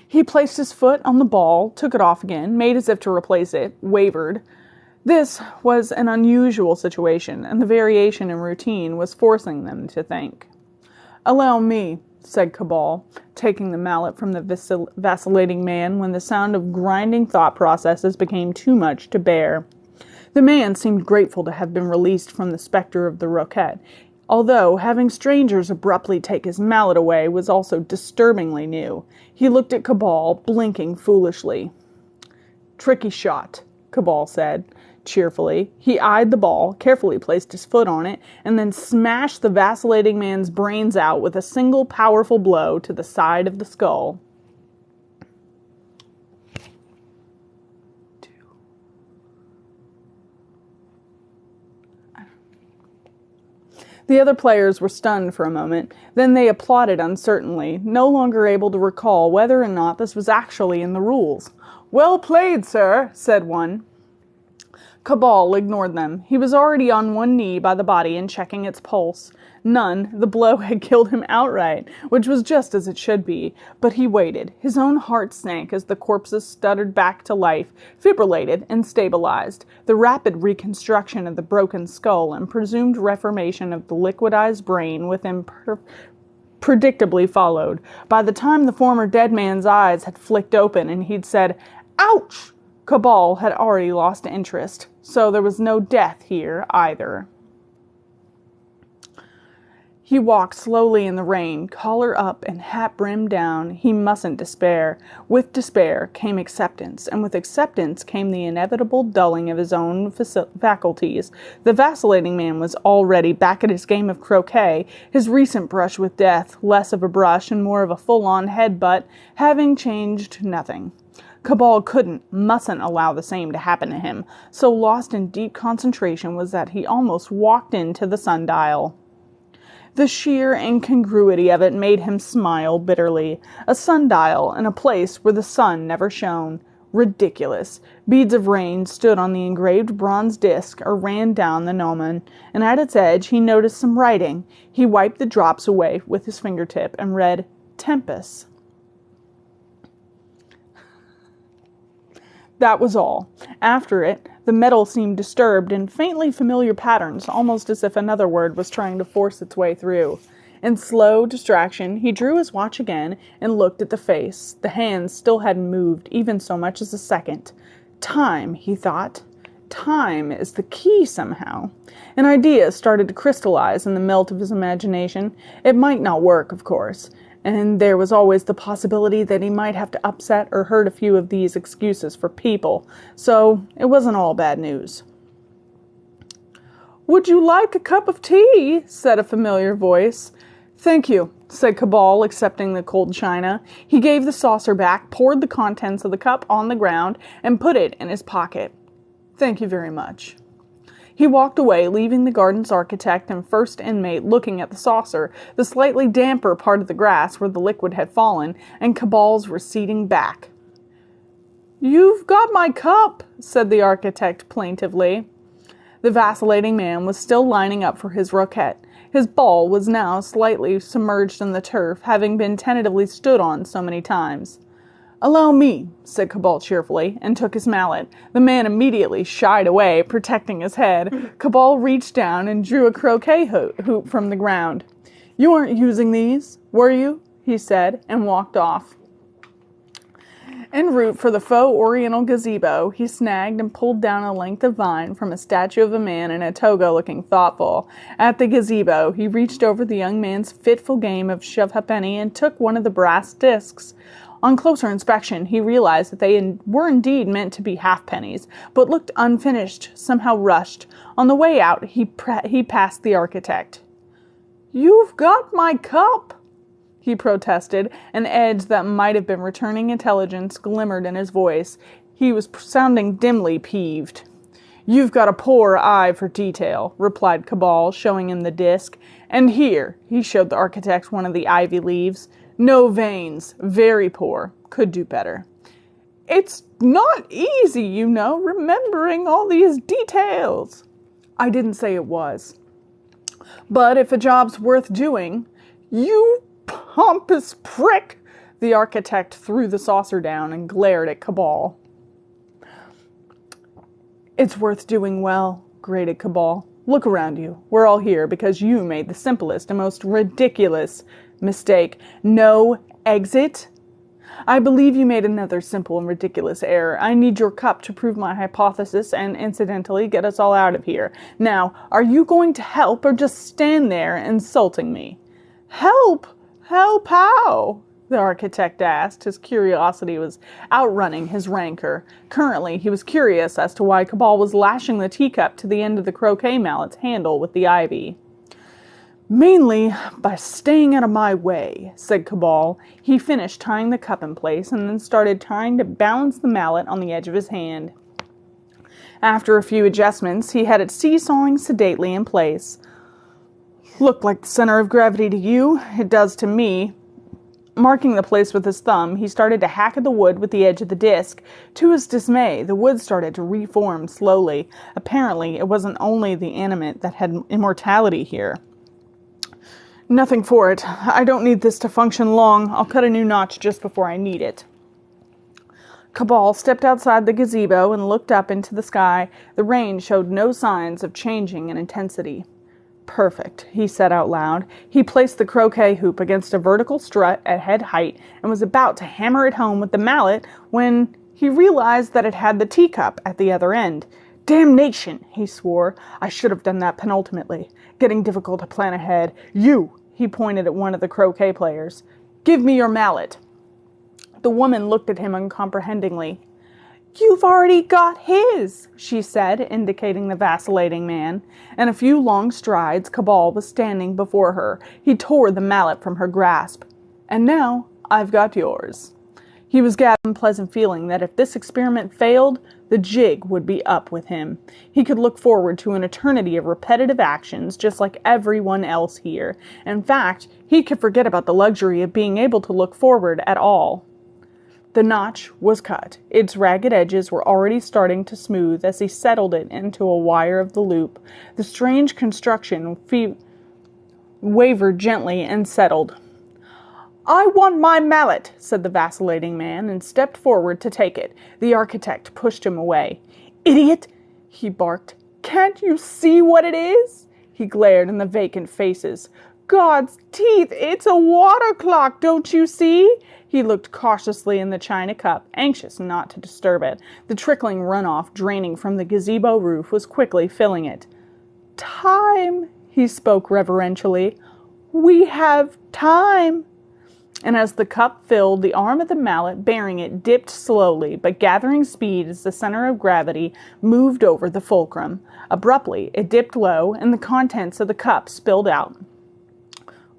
He placed his foot on the ball, took it off again, made as if to replace it, wavered. This was an unusual situation, and the variation in routine was forcing them to think. "Allow me," said Cabal, taking the mallet from the vacillating man when the sound of grinding thought processes became too much to bear. The man seemed grateful to have been released from the specter of the roquette, although having strangers abruptly take his mallet away was also disturbingly new. He looked at Cabal, blinking foolishly. "Tricky shot," Cabal said cheerfully. He eyed the ball, carefully placed his foot on it, and then smashed the vacillating man's brains out with a single powerful blow to the side of the skull. The other players were stunned for a moment. Then they applauded uncertainly, no longer able to recall whether or not this was actually in the rules. "Well played, sir," said one. Cabal ignored them. He was already on one knee by the body and checking its pulse. The blow had killed him outright, which was just as it should be. But he waited. His own heart sank as the corpses stuttered back to life, fibrillated, and stabilized. The rapid reconstruction of the broken skull and presumed reformation of the liquidized brain within predictably followed. By the time the former dead man's eyes had flicked open and he'd said, "Ouch!" Cabal had already lost interest, so there was no death here either. He walked slowly in the rain, collar up and hat brim down. He mustn't despair. With despair came acceptance, and with acceptance came the inevitable dulling of his own faculties. The vacillating man was already back at his game of croquet, his recent brush with death, less of a brush and more of a full-on headbutt, having changed nothing. Cabal mustn't allow the same to happen to him. So lost in deep concentration was that he almost walked into the sundial. The sheer incongruity of it made him smile bitterly. A sundial in a place where the sun never shone. Ridiculous. Beads of rain stood on the engraved bronze disc or ran down the gnomon, and at its edge he noticed some writing. He wiped the drops away with his fingertip and read, "Tempest." That was all. After it, the metal seemed disturbed in faintly familiar patterns, almost as if another word was trying to force its way through. In slow distraction, he drew his watch again and looked at the face. The hands still hadn't moved, even so much as a second. Time, he thought. Time is the key somehow. An idea started to crystallize in the melt of his imagination. It might not work, of course. And there was always the possibility that he might have to upset or hurt a few of these excuses for people, so it wasn't all bad news. "Would you like a cup of tea?" said a familiar voice. "Thank you," said Cabal, accepting the cold china. He gave the saucer back, poured the contents of the cup on the ground, and put it in his pocket. "Thank you very much." He walked away, leaving the garden's architect and first inmate looking at the saucer, the slightly damper part of the grass where the liquid had fallen, and Cabal's receding back. "You've got my cup," said the architect plaintively. The vacillating man was still lining up for his roquette. His ball was now slightly submerged in the turf, having been tentatively stood on so many times. "Allow me," said Cabal cheerfully, and took his mallet. The man immediately shied away, protecting his head. Cabal reached down and drew a croquet hoop from the ground. "You aren't using these, were you?" he said, and walked off. En route for the faux oriental gazebo, he snagged and pulled down a length of vine from a statue of a man in a toga looking thoughtful. At the gazebo, he reached over the young man's fitful game of shove-ha'penny and took one of the brass discs. On closer inspection, he realized that they were indeed meant to be halfpennies, but looked unfinished, somehow rushed. On the way out, he passed the architect. "You've got my cup," he protested. An edge that might have been returning intelligence glimmered in his voice. He was sounding dimly peeved. "You've got a poor eye for detail," replied Cabal, showing him the disc. "And here," he showed the architect one of the ivy leaves. "No veins. Very poor. Could do better." "It's not easy, you know, remembering all these details." "I didn't say it was. But if a job's worth doing..." "You pompous prick!" The architect threw the saucer down and glared at Cabal. "It's worth doing well," grated Cabal. "Look around you. We're all here because you made the simplest and most ridiculous mistake. No exit? I believe you made another simple and ridiculous error. I need your cup to prove my hypothesis and, incidentally, get us all out of here. Now, are you going to help or just stand there insulting me?" "Help? Help how?" the architect asked. His curiosity was outrunning his rancor. Currently, he was curious as to why Cabal was lashing the teacup to the end of the croquet mallet's handle with the ivy. "Mainly by staying out of my way," said Cabal. He finished tying the cup in place and then started trying to balance the mallet on the edge of his hand. After a few adjustments, he had it seesawing sedately in place. "Look like the center of gravity to you? It does to me." Marking the place with his thumb, he started to hack at the wood with the edge of the disc. To his dismay, the wood started to reform slowly. Apparently, it wasn't only the animate that had immortality here. "Nothing for it. I don't need this to function long. I'll cut a new notch just before I need it." Cabal stepped outside the gazebo and looked up into the sky. The rain showed no signs of changing in intensity. "Perfect," he said out loud. He placed the croquet hoop against a vertical strut at head height and was about to hammer it home with the mallet when he realized that it had the teacup at the other end. "Damnation," he swore. "I should have done that penultimately. Getting difficult to plan ahead. You," he pointed at one of the croquet players. "Give me your mallet." The woman looked at him uncomprehendingly. "You've already got his," she said, indicating the vacillating man. In a few long strides, Cabal was standing before her. He tore the mallet from her grasp. "And now, I've got yours." He was gathering a pleasant feeling that if this experiment failed, the jig would be up with him. He could look forward to an eternity of repetitive actions, just like everyone else here. In fact, he could forget about the luxury of being able to look forward at all. The notch was cut. Its ragged edges were already starting to smooth as he settled it into a wire of the loop. The strange construction wavered gently and settled. "I want my mallet," said the vacillating man, and stepped forward to take it. The architect pushed him away. "Idiot!" he barked. "Can't you see what it is?" He glared in the vacant faces. "God's teeth, it's a water clock, don't you see?" He looked cautiously in the china cup, anxious not to disturb it. The trickling runoff draining from the gazebo roof was quickly filling it. "Time," he spoke reverentially. "We have time." And as the cup filled, the arm of the mallet bearing it dipped slowly, but gathering speed as the center of gravity moved over the fulcrum. Abruptly, it dipped low, and the contents of the cup spilled out.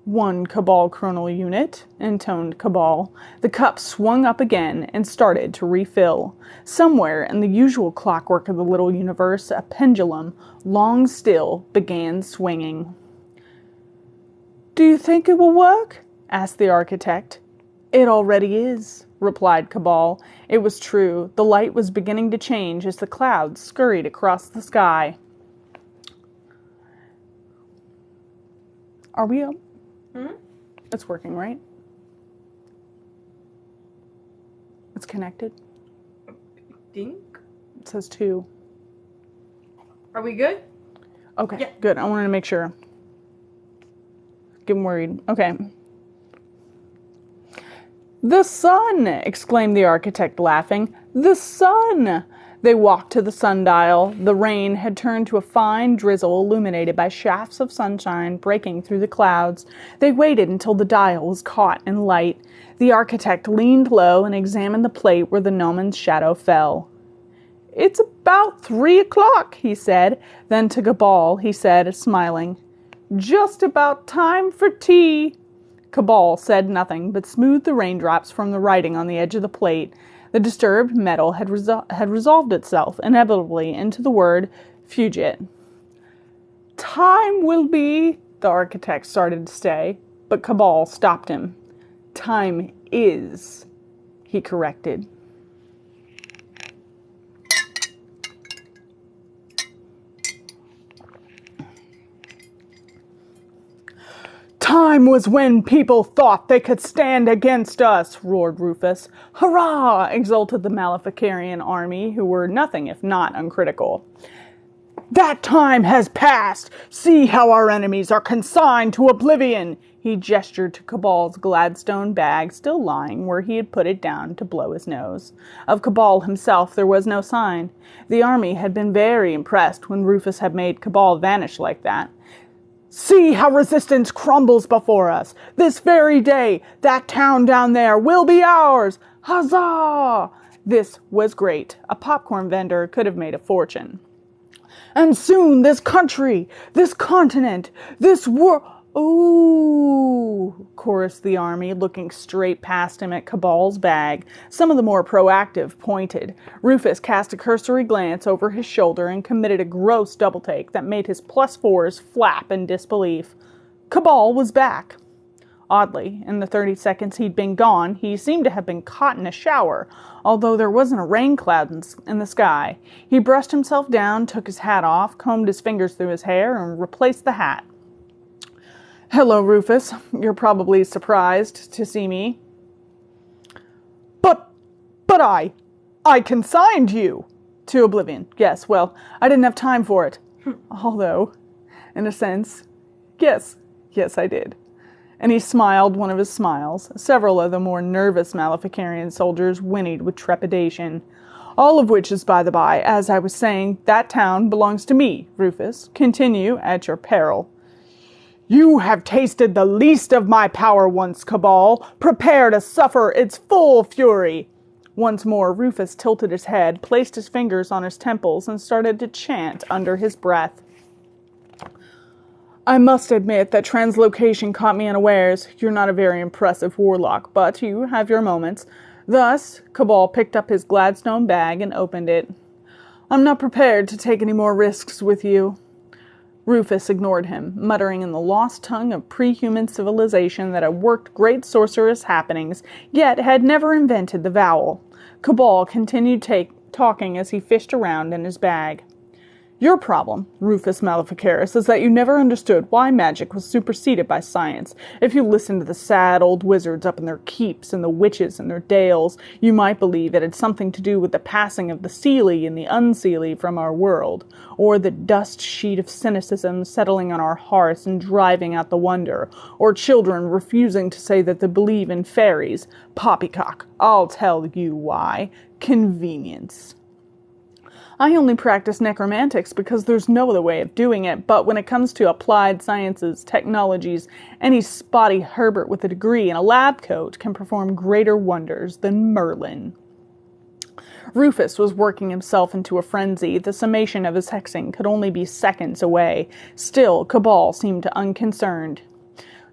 "1 Cabal chronal unit," intoned Cabal. The cup swung up again and started to refill. Somewhere in the usual clockwork of the little universe, a pendulum, long still, began swinging. "Do you think it will work?" asked the architect. "It already is," replied Cabal. It was true. The light was beginning to change as the clouds scurried across the sky. Are we up? It's working, right? It's connected. I think. It says 2. Are we good? Okay, Yeah. good. I wanted to make sure. Getting worried. Okay. "The sun!" exclaimed the architect, laughing. "The sun!" They walked to the sundial. The rain had turned to a fine drizzle illuminated by shafts of sunshine breaking through the clouds. They waited until the dial was caught in light. The architect leaned low and examined the plate where the gnome's shadow fell. "It's about 3 o'clock," he said. Then to Cabal, he said, smiling, "Just about time for tea." Cabal said nothing, but smoothed the raindrops from the writing on the edge of the plate. The disturbed metal had resolved itself inevitably into the word fugit. "Time will be," the architect started to say, but Cabal stopped him. "Time is," he corrected. "Time was when people thought they could stand against us," roared Rufus. "Hurrah!" exulted the Maleficarian army, who were nothing if not uncritical. That time has passed. See how our enemies are consigned to oblivion. He gestured to Cabal's Gladstone bag, still lying where he had put it down to blow his nose. Of Cabal himself there was no sign. The army had been very impressed when Rufus had made Cabal vanish like that. See how resistance crumbles before us. This very day, that town down there will be ours. Huzzah! This was great. A popcorn vendor could have made a fortune. And soon this country, this continent, this world... Ooh, chorused the army, looking straight past him at Cabal's bag. Some of the more proactive pointed. Rufus cast a cursory glance over his shoulder and committed a gross double-take that made his +4s flap in disbelief. Cabal was back. Oddly, in the 30 seconds he'd been gone, he seemed to have been caught in a shower, although there wasn't a rain cloud in the sky. He brushed himself down, took his hat off, combed his fingers through his hair, and replaced the hat. Hello, Rufus. You're probably surprised to see me. But I consigned you to oblivion. Yes, well, I didn't have time for it. Although, in a sense, yes, I did. And he smiled one of his smiles. Several of the more nervous Maleficarian soldiers whinnied with trepidation. All of which is by the by. As I was saying, that town belongs to me, Rufus. Continue at your peril. You have tasted the least of my power once, Cabal. Prepare to suffer its full fury. Once more, Rufus tilted his head, placed his fingers on his temples, and started to chant under his breath. I must admit that translocation caught me unawares. You're not a very impressive warlock, but you have your moments. Thus, Cabal picked up his Gladstone bag and opened it. I'm not prepared to take any more risks with you. Rufus ignored him, muttering in the lost tongue of pre-human civilization that had worked great sorceress happenings, yet had never invented the vowel. Cabal continued talking as he fished around in his bag. Your problem, Rufus Maleficaris, is that you never understood why magic was superseded by science. If you listened to the sad old wizards up in their keeps and the witches in their dales, you might believe it had something to do with the passing of the seelie and the unseelie from our world, or the dust sheet of cynicism settling on our hearths and driving out the wonder, or children refusing to say that they believe in fairies. Poppycock, I'll tell you why. Convenience. I only practice necromantics because there's no other way of doing it, but when it comes to applied sciences, technologies, any spotty Herbert with a degree and a lab coat can perform greater wonders than Merlin. Rufus was working himself into a frenzy. The summation of his hexing could only be seconds away. Still, Cabal seemed unconcerned.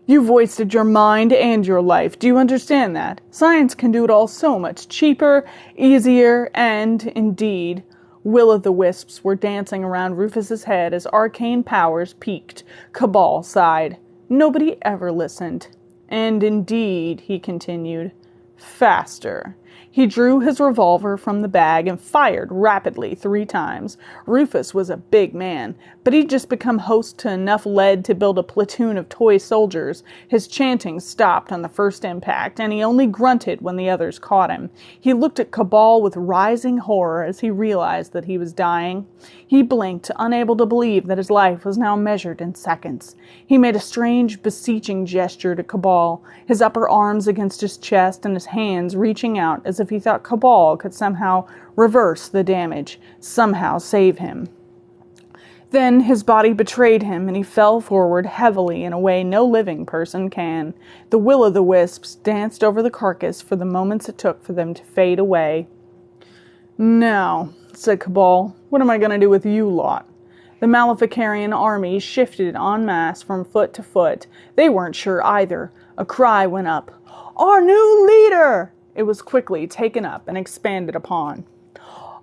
You've wasted your mind and your life. Do you understand that? Science can do it all so much cheaper, easier, and, indeed... Will-o'-the-wisps were dancing around Rufus's head as arcane powers peaked. Cabal sighed. Nobody ever listened. And indeed, he continued, faster. He drew his revolver from the bag and fired rapidly 3 times. Rufus was a big man, but he'd just become host to enough lead to build a platoon of toy soldiers. His chanting stopped on the first impact, and he only grunted when the others caught him. He looked at Cabal with rising horror as he realized that he was dying. He blinked, unable to believe that his life was now measured in seconds. He made a strange, beseeching gesture to Cabal, his upper arms against his chest and his hands reaching out as if he thought Cabal could somehow reverse the damage, somehow save him. Then his body betrayed him, and he fell forward heavily in a way no living person can. The will-o'-the-wisps danced over the carcass for the moments it took for them to fade away. Now, said Cabal, what am I going to do with you lot? The Maleficarian army shifted en masse from foot to foot. They weren't sure either. A cry went up. Our new leader! It was quickly taken up and expanded upon.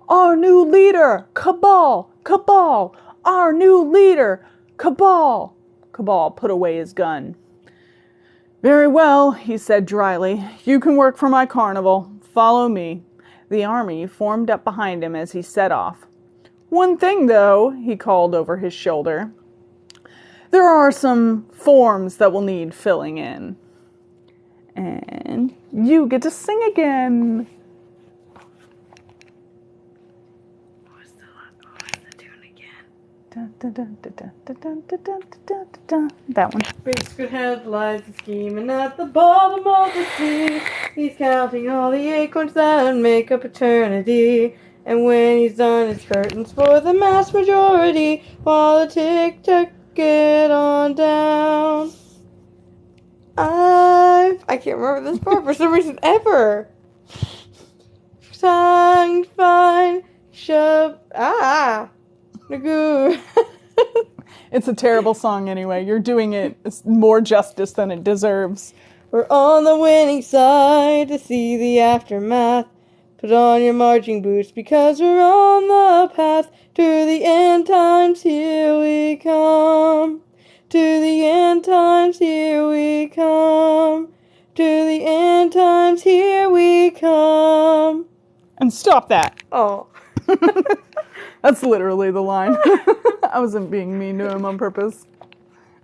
Our new leader! Cabal! Cabal! Our new leader! Cabal! Cabal put away his gun. Very well, he said dryly. You can work for my carnival. Follow me. The army formed up behind him as he set off. One thing, though, he called over his shoulder. There are some forms that will need filling in. And you get to sing again. What was the tune again? That one. Biscuit head lies scheming at the bottom of the sea. He's counting all the acorns that make up eternity. And when he's done, it's curtains for the mass majority. While the tic-tac get on down. I can't remember this part for some reason ever. Sang fine, Nagoo. It's a terrible song anyway. You're doing it more justice than it deserves. We're on the winning side to see the aftermath. Put on your marching boots because we're on the path to the end times. Here we come. To the end times, here we come. To the end times, here we come. And stop that. Oh. That's literally the line. I wasn't being mean to him on purpose.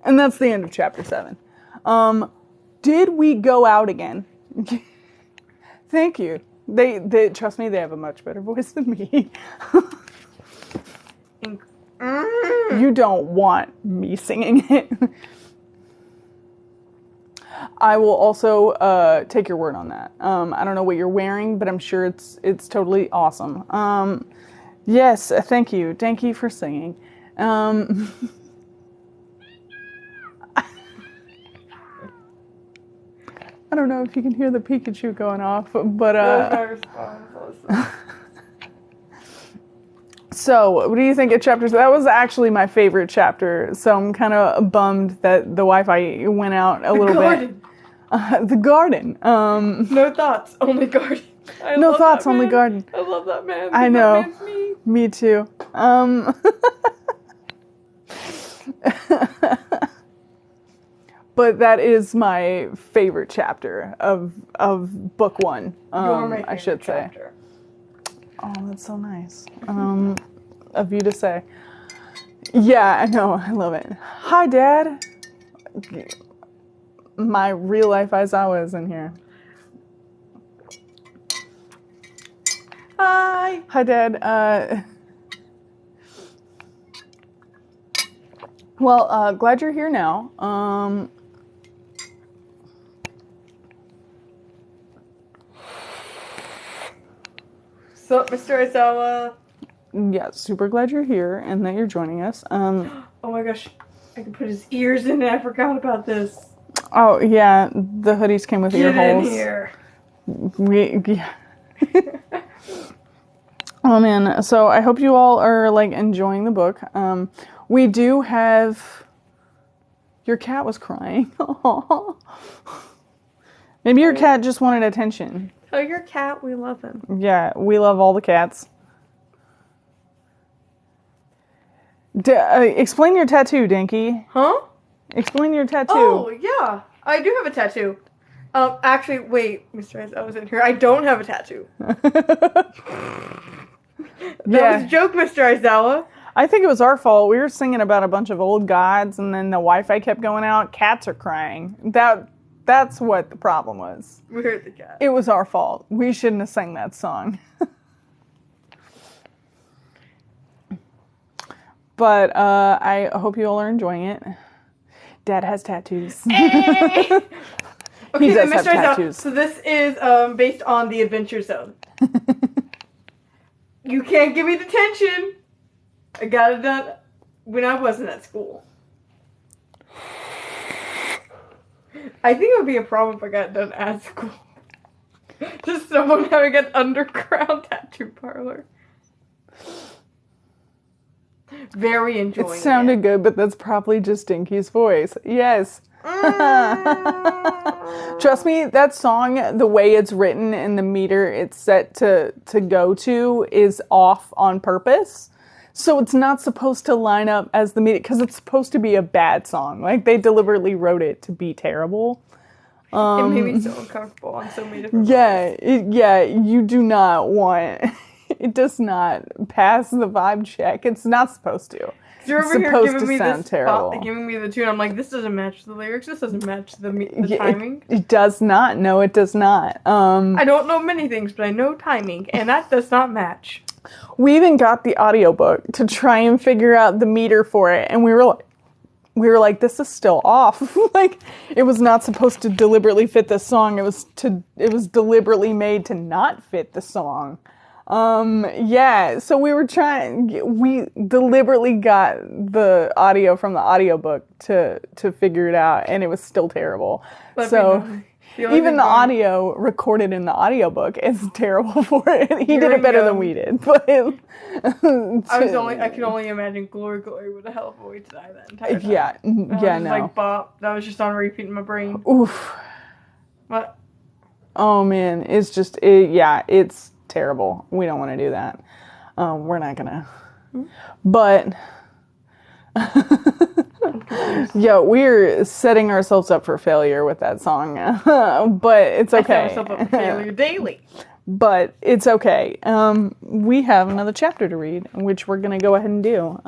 And that's the end of chapter 7. Did we go out again? Thank you. They trust me, they have a much better voice than me. You don't want me singing it. I will also take your word on that. I don't know what you're wearing, but I'm sure it's totally awesome. Yes, thank you. Thank you for singing. I don't know if you can hear the Pikachu going off, but So, what do you think of chapters? That was actually my favorite chapter, so I'm kind of bummed that the Wi-Fi went out a little bit. The garden. No thoughts, only garden. No thoughts, only garden. I love that man. I know. That man's me too. But that is my favorite chapter of book 1. You're my I should chapter. say. Oh, that's so nice. Of you to say. Yeah, I know. I love it. Hi, Dad. My real life Aizawa is in here. Hi. Hi, Dad. Well, glad you're here now. What's up, Mr. Aizawa? Yeah, super glad you're here and that you're joining us. Oh my gosh, I can put his ears in and I forgot about this. Oh, yeah, the hoodies came with ear holes. Get in here. Yeah. Oh man, so I hope you all are like enjoying the book. We do have... Your cat was crying. Aww. Maybe your cat just wanted attention. Tell your cat we love him. Yeah, we love all the cats. Explain your tattoo, Dinky. Huh? Explain your tattoo. Oh, yeah. I do have a tattoo. Actually, wait, Mr. Aizawa was in here. I don't have a tattoo. That was a joke, Mr. Aizawa. I think it was our fault. We were singing about a bunch of old gods, and then the Wi-Fi kept going out. Cats are crying. That's what the problem was. We heard the cat. It was our fault. We shouldn't have sang that song. But I hope you all are enjoying it. Dad has tattoos. Hey! Okay, He does have Mr. Aizawa, tattoos. so this is based on the Adventure Zone. You can't give me detention. I got it done when I wasn't at school. I think it would be a problem if I got it done at school. Just someone having an underground tattoo parlor. Very enjoying it. It sounded good, but that's probably just Dinky's voice. Yes. Trust me, that song, the way it's written and the meter it's set to go to is off on purpose. So it's not supposed to line up as the meter, because it's supposed to be a bad song. Like, they deliberately wrote it to be terrible. It made me so uncomfortable on so many different Yeah, you do not want... It does not pass the vibe check. It's not supposed to. You're over here supposed giving to me sound this terrible. giving me the tune. I'm like, this doesn't match the lyrics. This doesn't match the Yeah, timing. It does not. No, it does not. I don't know many things, but I know timing, and that does not match. We even got the audiobook to try and figure out the meter for it, and we were like, this is still off. Like, it was not supposed to deliberately fit the song. It was deliberately made to not fit the song. Yeah, so we deliberately got the audio from the audiobook to figure it out, and it was still terrible. Even the audio recorded in the audiobook is terrible for it. He did it better than we did, but I could only imagine Glory Glory with a hell of a way to die that entire time. Like bop. That was just on repeat in my brain. Oof. What? Oh man, it's terrible. We don't want to do that. We're not gonna. But yeah, we're setting ourselves up for failure with that song. But it's okay. I set myself up for failure daily. But it's okay. We have another chapter to read, which we're gonna go ahead and do.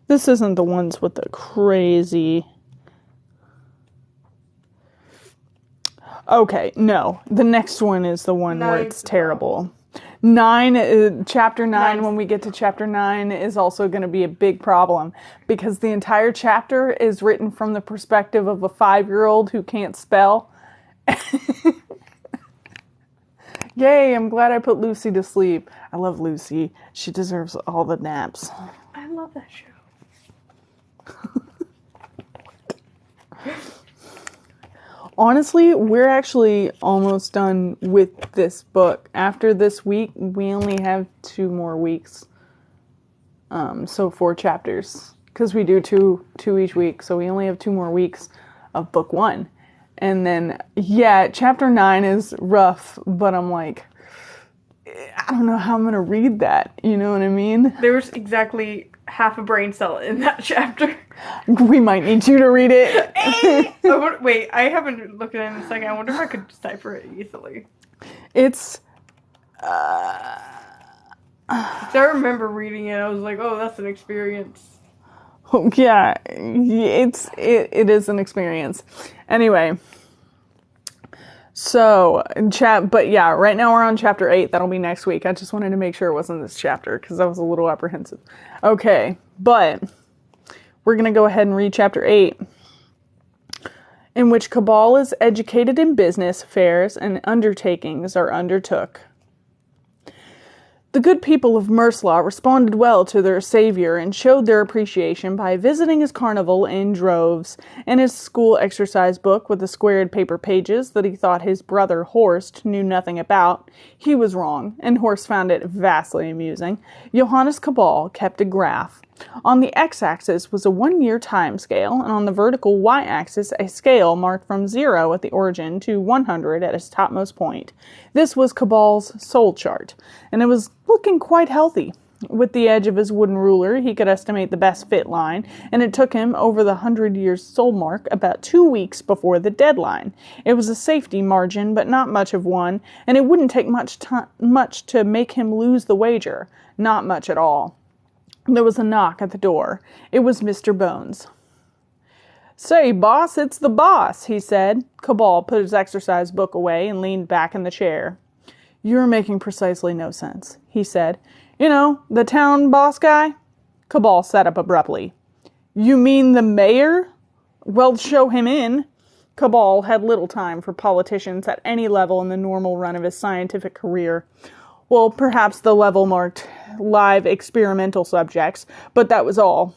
This isn't the ones with the crazy... Okay, no. The next one is the one where it's terrible. Chapter 9, when we get to chapter 9, is also going to be a big problem. Because the entire chapter is written from the perspective of a 5-year-old who can't spell. Yay, I'm glad I put Lucy to sleep. I love Lucy. She deserves all the naps. I love that show. Honestly, we're actually almost done with this book. After this week, we only have 2 more weeks. So 4 chapters. Because we do two each week. So we only have 2 more weeks of book 1. And then, yeah, chapter 9 is rough. But I'm like, I don't know how I'm going to read that. You know what I mean? There's exactly half a brain cell in that chapter. We might need you to read it. Wait, I haven't looked at it in a second. I wonder if I could decipher it easily. It's... I remember reading it. I was like, oh, that's an experience. Yeah, it is an experience. Anyway, so, but yeah, right now we're on chapter 8. That'll be next week. I just wanted to make sure it wasn't this chapter, because I was a little apprehensive. Okay, but we're going to go ahead and read chapter 8, in which Cabal is educated in business affairs and undertakings are undertook. The good people of Merslaw responded well to their savior and showed their appreciation by visiting his carnival in droves, and his school exercise book with the squared paper pages that he thought his brother Horst knew nothing about. He was wrong, and Horst found it vastly amusing. Johannes Cabal kept a graph. On the x-axis was a 1-year time scale, and on the vertical y-axis a scale marked from 0 at the origin to 100 at its topmost point. This was Cabal's soul chart, and it was looking quite healthy. With the edge of his wooden ruler, he could estimate the best fit line, and it took him over the 100-year soul mark about 2 weeks before the deadline. It was a safety margin, but not much of one, and it wouldn't take much to make him lose the wager. Not much at all. There was a knock at the door. It was Mr. Bones. "Say, boss, it's the boss," he said. Cabal put his exercise book away and leaned back in the chair. "You're making precisely no sense," he said. "You know, the town boss guy?" Cabal sat up abruptly. "You mean the mayor? Well, show him in." Cabal had little time for politicians at any level in the normal run of his scientific career. Well, perhaps the level marked live experimental subjects, but that was all.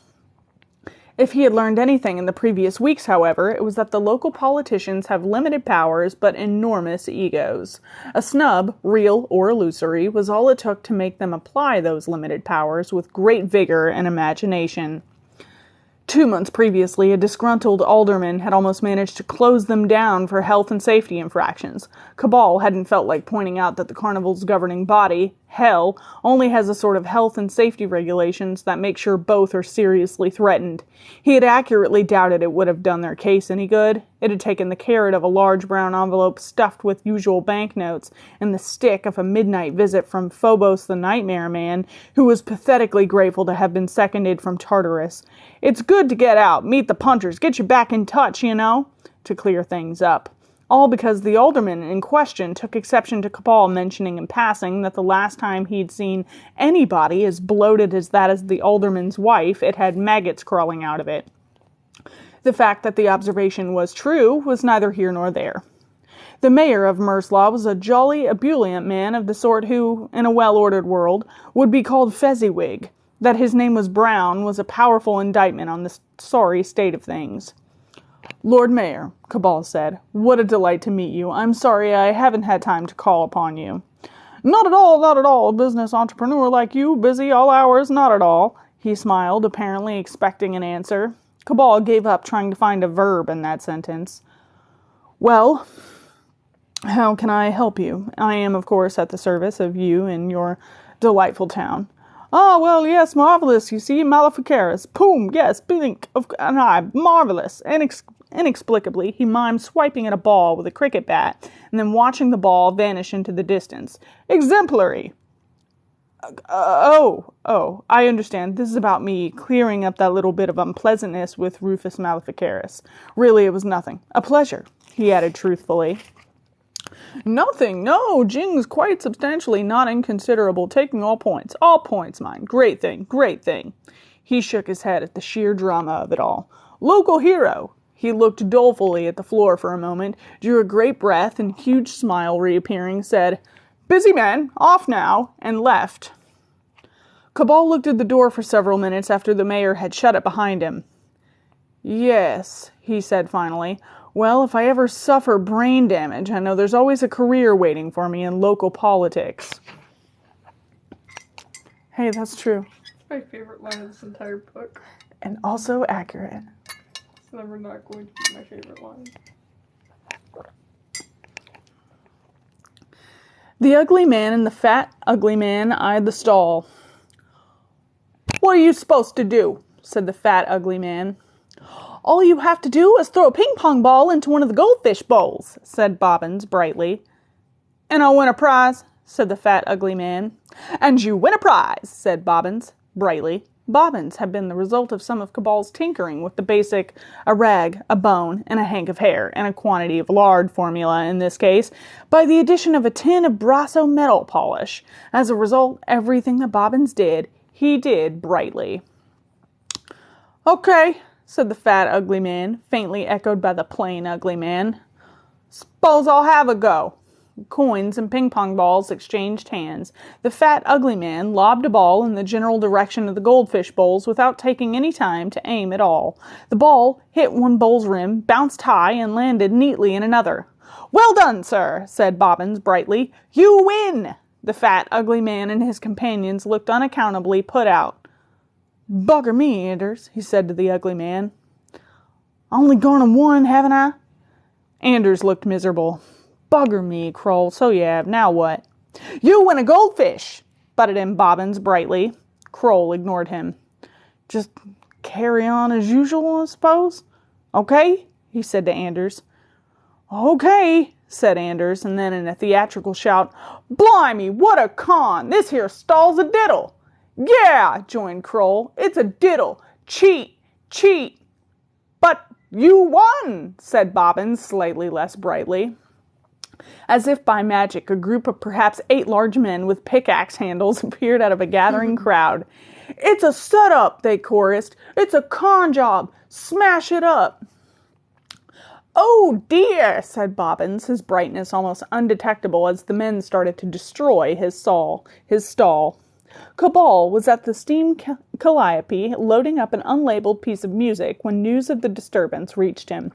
If he had learned anything in the previous weeks, however, it was that the local politicians have limited powers but enormous egos. A snub, real or illusory, was all it took to make them apply those limited powers with great vigor and imagination. 2 months previously, a disgruntled alderman had almost managed to close them down for health and safety infractions. Cabal hadn't felt like pointing out that the carnival's governing body, hell, only has a sort of health and safety regulations that make sure both are seriously threatened. He had accurately doubted it would have done their case any good. It had taken the carrot of a large brown envelope stuffed with usual banknotes and the stick of a midnight visit from Phobos the Nightmare Man, who was pathetically grateful to have been seconded from Tartarus. It's good to get out, meet the punters, get you back in touch, you know, to clear things up. All because the alderman in question took exception to Cabal mentioning in passing that the last time he'd seen anybody as bloated as that as the alderman's wife, it had maggots crawling out of it. The fact that the observation was true was neither here nor there. The mayor of Merslaw was a jolly, ebullient man of the sort who, in a well-ordered world, would be called Fezziwig. That his name was Brown was a powerful indictment on the sorry state of things. "Lord Mayor," Cabal said, "what a delight to meet you. I'm sorry I haven't had time to call upon you." Not at all, not at all. A business entrepreneur like you, busy all hours, not at all." He smiled, apparently expecting an answer. Cabal gave up trying to find a verb in that sentence. "Well, how can I help you? I am, of course, at the service of you in your delightful town." "Ah, well, yes, marvelous, you see, Maleficaris. Poom, yes, blink, and I, marvelous." Inexplicably, he mimed swiping at a ball with a cricket bat, and then watching the ball vanish into the distance. "Exemplary." I understand. This is about me clearing up that little bit of unpleasantness with Rufus Maleficaris. Really, it was nothing. A pleasure," he added truthfully. "Nothing, no, Jing's quite substantially not inconsiderable, taking all points, mind. Great thing, great thing." He shook his head at the sheer drama of it all. "Local hero." He looked dolefully at the floor for a moment, drew a great breath, and huge smile reappearing, said, "Busy man, off now," and left. Cabal looked at the door for several minutes after the mayor had shut it behind him. "Yes," he said finally. "Well, if I ever suffer brain damage, I know there's always a career waiting for me in local politics." Hey, that's true. It's my favorite line of this entire book. And also accurate. It's never not going to be my favorite line. The ugly man and the fat, ugly man eyed the stall. "What are you supposed to do?" said the fat, ugly man. "All you have to do is throw a ping-pong ball into one of the goldfish bowls," said Bobbins brightly. "And I'll win a prize," said the fat, ugly man. "And you win a prize," said Bobbins brightly. Bobbins had been the result of some of Cabal's tinkering with the basic a rag, a bone, and a hank of hair, and a quantity of lard formula in this case, by the addition of a tin of Brasso metal polish. As a result, everything that Bobbins did, he did brightly. "Okay," said the fat, ugly man, faintly echoed by the plain, ugly man. "S'pose I'll have a go." Coins and ping-pong balls exchanged hands. The fat, ugly man lobbed a ball in the general direction of the goldfish bowls without taking any time to aim at all. The ball hit one bowl's rim, bounced high, and landed neatly in another. "Well done, sir," said Bobbins brightly. "You win!" The fat, ugly man and his companions looked unaccountably put out. "Bugger me, Anders," he said to the ugly man. "Only gone and won, haven't I?" Anders looked miserable. "Bugger me, Kroll, so you have. Now what?" "You win a goldfish," butted in Bobbins brightly. Kroll ignored him. "Just carry on as usual, I suppose? Okay?" he said to Anders. "Okay," said Anders, and then in a theatrical shout, "Blimey, what a con! This here stall's a diddle!" "Yeah," joined Kroll, "it's a diddle. Cheat, cheat." "But you won," said Bobbins slightly less brightly. As if by magic, a group of perhaps 8 large men with pickaxe handles appeared out of a gathering crowd. "It's a setup," they chorused. "It's a con job. Smash it up." "Oh dear," said Bobbins, his brightness almost undetectable as the men started to destroy his stall. Cabal was at the steam calliope loading up an unlabeled piece of music when news of the disturbance reached him.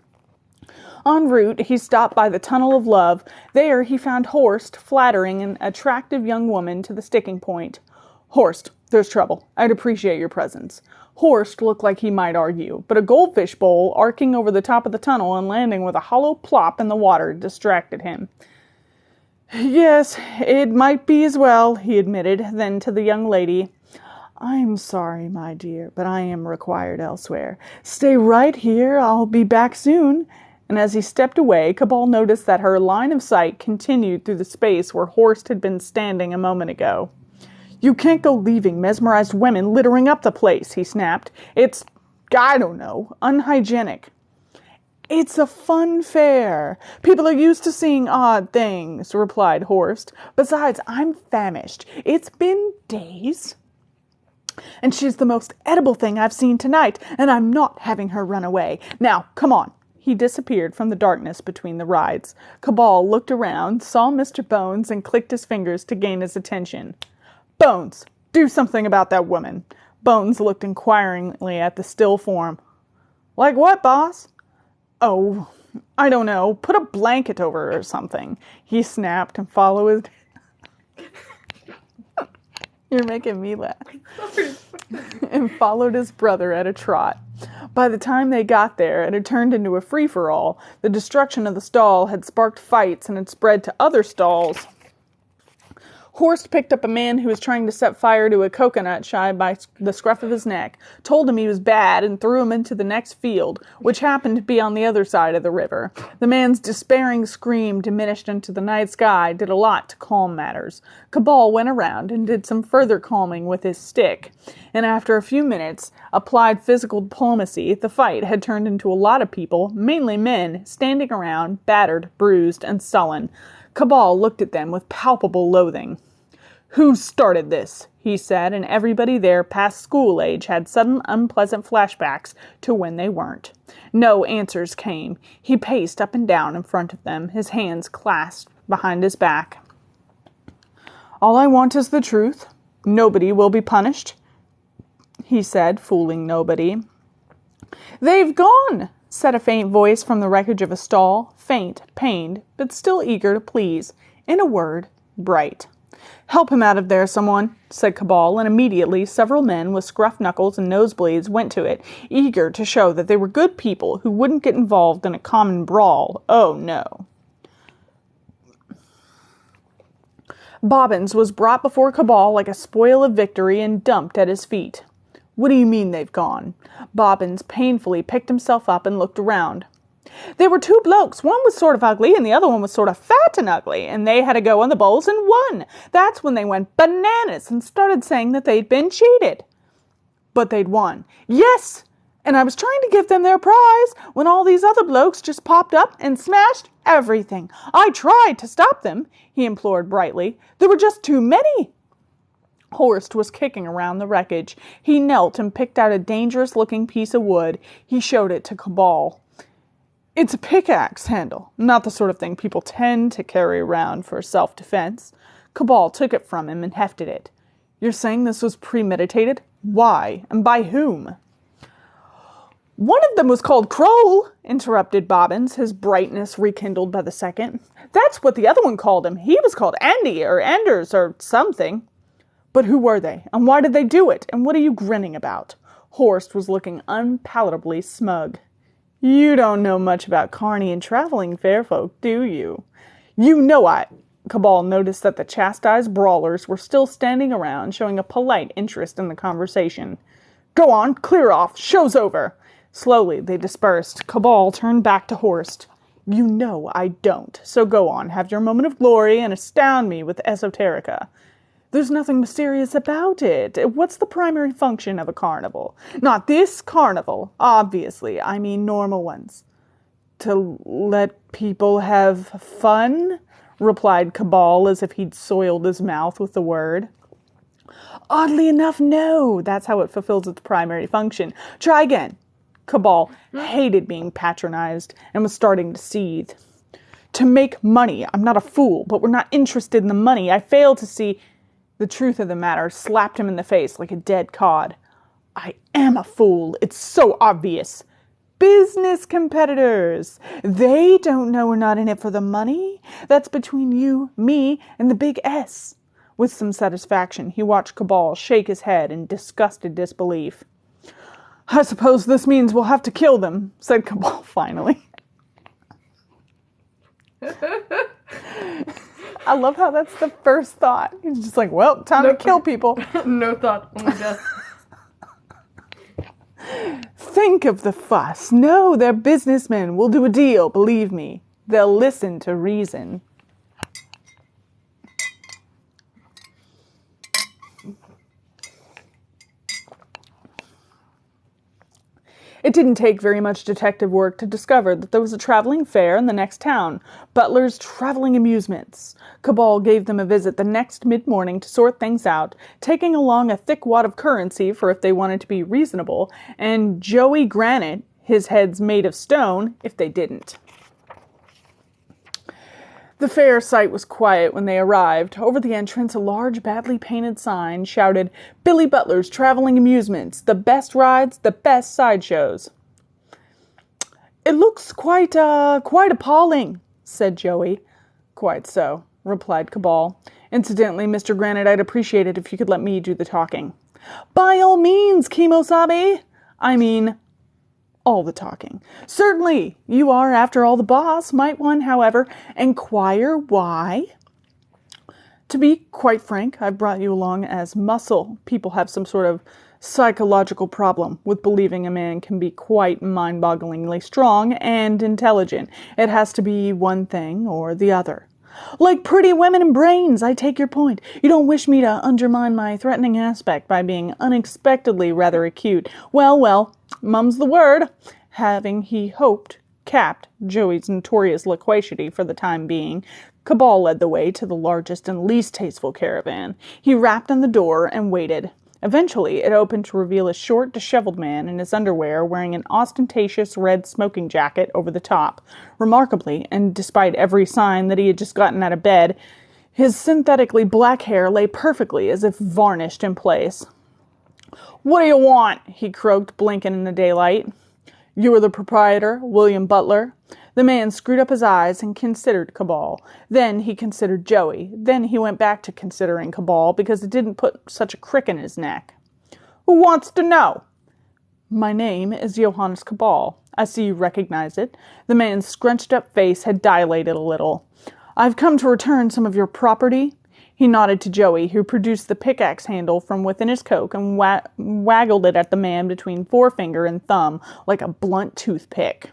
En route, he stopped by the Tunnel of Love. There he found Horst flattering an attractive young woman to the sticking point. "Horst, there's trouble. I'd appreciate your presence." Horst looked like he might argue, but a goldfish bowl arcing over the top of the tunnel and landing with a hollow plop in the water distracted him. Yes, it might be as well, he admitted. Then to the young lady, I'm sorry, my dear, but I am required elsewhere. Stay right here, I'll be back soon. And as he stepped away, Cabal noticed that her line of sight continued through the space where Horst had been standing a moment ago. You can't go leaving mesmerized women littering up the place, he snapped. It's, I don't know, unhygienic. It's a fun fair. People are used to seeing odd things, replied Horst. Besides, I'm famished. It's been days. And she's the most edible thing I've seen tonight, and I'm not having her run away. Now, come on. He disappeared from the darkness between the rides. Cabal looked around, saw Mr. Bones, and clicked his fingers to gain his attention. Bones, do something about that woman. Bones looked inquiringly at the still form. Like what, boss? Oh, I don't know. Put a blanket over her or something. He snapped and followed. You're making me laugh. And followed his brother at a trot. By the time they got there, it had turned into a free-for-all. The destruction of the stall had sparked fights and had spread to other stalls. Horst picked up a man who was trying to set fire to a coconut shy by the scruff of his neck, told him he was bad, and threw him into the next field, which happened to be on the other side of the river. The man's despairing scream, diminished into the night sky, did a lot to calm matters. Cabal went around and did some further calming with his stick, and after a few minutes applied physical diplomacy, the fight had turned into a lot of people, mainly men, standing around, battered, bruised, and sullen. Cabal looked at them with palpable loathing. Who started this? He said, and everybody there past school age had sudden unpleasant flashbacks to when they weren't. No answers came. He paced up and down in front of them, his hands clasped behind his back. All I want is the truth. Nobody will be punished, he said, fooling nobody. They've gone, said a faint voice from the wreckage of a stall, faint, pained, but still eager to please. In a word, bright. Help him out of there, someone, said Cabal, and immediately several men with scruff knuckles and nosebleeds went to it, eager to show that they were good people who wouldn't get involved in a common brawl. Oh, no. Bobbins was brought before Cabal like a spoil of victory and dumped at his feet. What do you mean they've gone? Bobbins painfully picked himself up and looked around. There were two blokes. One was sort of ugly and the other one was sort of fat and ugly, and they had a go on the bowls and won. That's when they went bananas and started saying that they'd been cheated. But they'd won. Yes! And I was trying to give them their prize when all these other blokes just popped up and smashed everything. I tried to stop them, he implored brightly. There were just too many. Horst was kicking around the wreckage. He knelt and picked out a dangerous-looking piece of wood. He showed it to Cabal. It's a pickaxe handle, not the sort of thing people tend to carry around for self-defense. Cabal took it from him and hefted it. You're saying this was premeditated? Why? And by whom? One of them was called Kroll, interrupted Bobbins, his brightness rekindled by the second. That's what the other one called him. He was called Andy or Anders or something. But who were they? And why did they do it? And what are you grinning about? Horst was looking unpalatably smug. You don't know much about carny and traveling fair folk, do you? You know I... Cabal noticed that the chastised brawlers were still standing around, showing a polite interest in the conversation. Go on, clear off, show's over. Slowly they dispersed. Cabal turned back to Horst. You know I don't, so go on, have your moment of glory and astound me with esoterica. There's nothing mysterious about it. What's the primary function of a carnival? Not this carnival, obviously. I mean normal ones. To let people have fun? Replied Cabal as if he'd soiled his mouth with the word. Oddly enough, no. That's how it fulfills its primary function. Try again. Cabal hated being patronized and was starting to seethe. To make money. I'm not a fool, but we're not interested in the money. I fail to see... The truth of the matter slapped him in the face like a dead cod. I am a fool. It's so obvious. Business competitors. They don't know we're not in it for the money. That's between you, me, and the big S. With some satisfaction, he watched Cabal shake his head in disgusted disbelief. I suppose this means we'll have to kill them, said Cabal finally. I love how that's the first thought. He's just like, well, time to kill people. No thought, only death. Think of the fuss. No, they're businessmen. We'll do a deal, believe me. They'll listen to reason. It didn't take very much detective work to discover that there was a traveling fair in the next town, Butler's Traveling Amusements. Cabal gave them a visit the next mid-morning to sort things out, taking along a thick wad of currency for if they wanted to be reasonable, and Joey Granite, his heads made of stone, if they didn't. The fair site was quiet when they arrived. Over the entrance, a large, badly painted sign shouted, "Billy Butler's Traveling Amusements. The best rides, the best sideshows." "It looks quite appalling," said Joey. "Quite so," replied Cabal. "Incidentally, Mr. Granite, I'd appreciate it if you could let me do the talking." "By all means, Kimosabe. I mean, all the talking." "Certainly. You are, after all, the boss. Might one, however, inquire why?" "To be quite frank, I've brought you along as muscle. People have some sort of psychological problem with believing a man can be quite mind-bogglingly strong and intelligent. It has to be one thing or the other." "Like pretty women and brains, I take your point. You don't wish me to undermine my threatening aspect by being unexpectedly rather acute. Well, mum's the word." Having, he hoped, capped Joey's notorious loquacity for the time being, Cabal led the way to the largest and least tasteful caravan. He rapped on the door and waited. Eventually, it opened to reveal a short, disheveled man in his underwear wearing an ostentatious red smoking jacket over the top. Remarkably, and despite every sign that he had just gotten out of bed, his synthetically black hair lay perfectly as if varnished in place. "What do you want?" he croaked, blinking in the daylight. "You are the proprietor, William Butler?" The man screwed up his eyes and considered Cabal. Then he considered Joey. Then he went back to considering Cabal because it didn't put such a crick in his neck. "Who wants to know?" "My name is Johannes Cabal. I see you recognize it." The man's scrunched-up face had dilated a little. "I've come to return some of your property." He nodded to Joey, who produced the pickaxe handle from within his coat and waggled it at the man between forefinger and thumb like a blunt toothpick.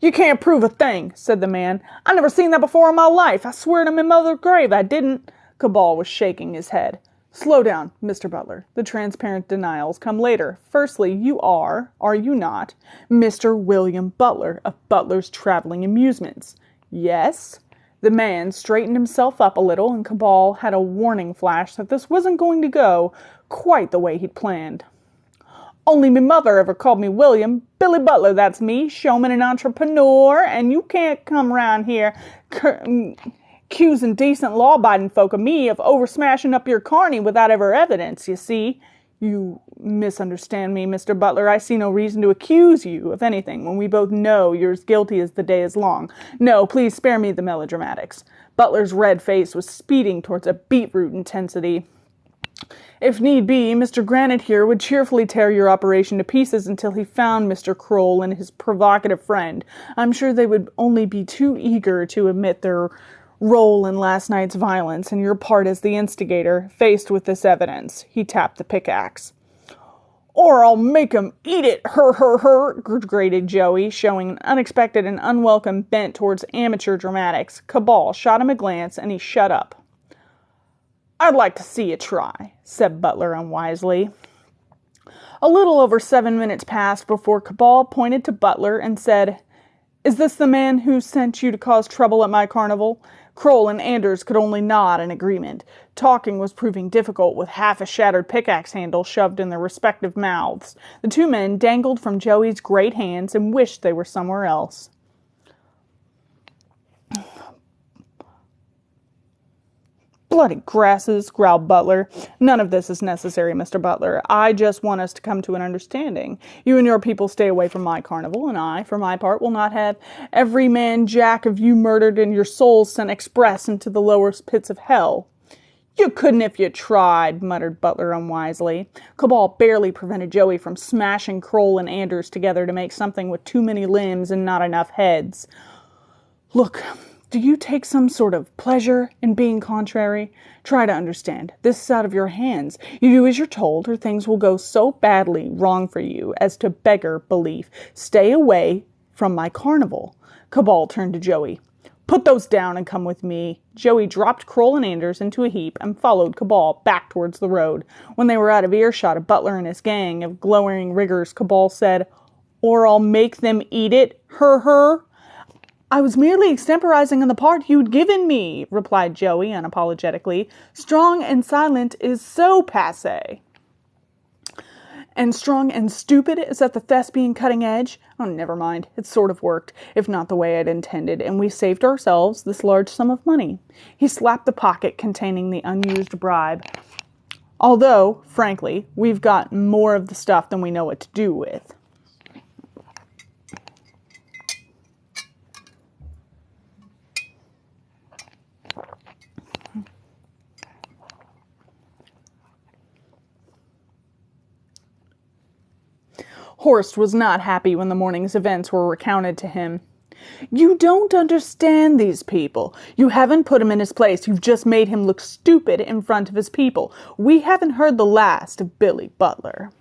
"You can't prove a thing," said the man. "I never seen that before in my life. I swear to my mother's grave I didn't." Cabal was shaking his head. "Slow down, Mr. Butler. The transparent denials come later. Firstly, you are you not, Mr. William Butler of Butler's Traveling Amusements?" "Yes." The man straightened himself up a little, and Cabal had a warning flash that this wasn't going to go quite the way he'd planned. "Only me mother ever called me William. Billy Butler, that's me, showman and entrepreneur, and you can't come round here accusing decent law-abiding folk of me of over-smashing up your carney without ever evidence, you see." "You misunderstand me, Mr. Butler. I see no reason to accuse you of anything when we both know you're as guilty as the day is long. No, please spare me the melodramatics." Butler's red face was speeding towards a beetroot intensity. "If need be, Mr. Granite here would cheerfully tear your operation to pieces until he found Mr. Kroll and his provocative friend. I'm sure they would only be too eager to admit their role in last night's violence and your part as the instigator, faced with this evidence." He tapped the pickaxe. "Or I'll make 'em eat it, her, grated Joey, showing an unexpected and unwelcome bent towards amateur dramatics. Cabal shot him a glance, and he shut up. "I'd like to see you try," said Butler unwisely. A little over 7 minutes passed before Cabal pointed to Butler and said, "Is this the man who sent you to cause trouble at my carnival?" Kroll and Anders could only nod in agreement. Talking was proving difficult with half a shattered pickaxe handle shoved in their respective mouths. The two men dangled from Joey's great hands and wished they were somewhere else. "Bloody grasses," growled Butler. "None of this is necessary, Mr. Butler. I just want us to come to an understanding. You and your people stay away from my carnival, and I, for my part, will not have every man jack of you murdered and your souls sent express into the lowest pits of hell." "You couldn't if you tried," muttered Butler unwisely. Cabal barely prevented Joey from smashing Kroll and Anders together to make something with too many limbs and not enough heads. "Look, Do you take some sort of pleasure in being contrary? Try to understand. This is out of your hands. You do as you're told, or things will go so badly wrong for you as to beggar belief. Stay away from my carnival. Cabal turned to Joey. Put those down and come with me. Joey dropped Kroll and Anders into a heap and followed Cabal back towards the road. When they were out of earshot of Butler and his gang of glowering riggers, Cabal said, Or I'll make them eat it, her. I was merely extemporizing on the part you'd given me, replied Joey unapologetically. Strong and silent is so passé. And strong and stupid is at the thespian cutting edge? Oh, never mind. It sort of worked, if not the way I'd intended, and we saved ourselves this large sum of money. He slapped the pocket containing the unused bribe. Although, frankly, we've got more of the stuff than we know what to do with. Horst was not happy when the morning's events were recounted to him. You don't understand these people. You haven't put him in his place. You've just made him look stupid in front of his people. We haven't heard the last of Billy Butler.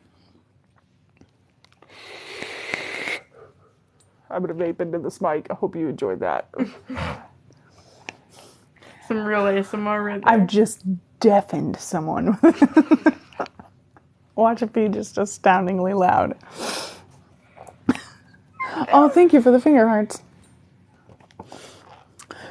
I'm going to vape into this mic. I hope you enjoyed that. Some real ASMR right there. I've just deafened someone. Watch it be just astoundingly loud. Oh, thank you for the finger hearts.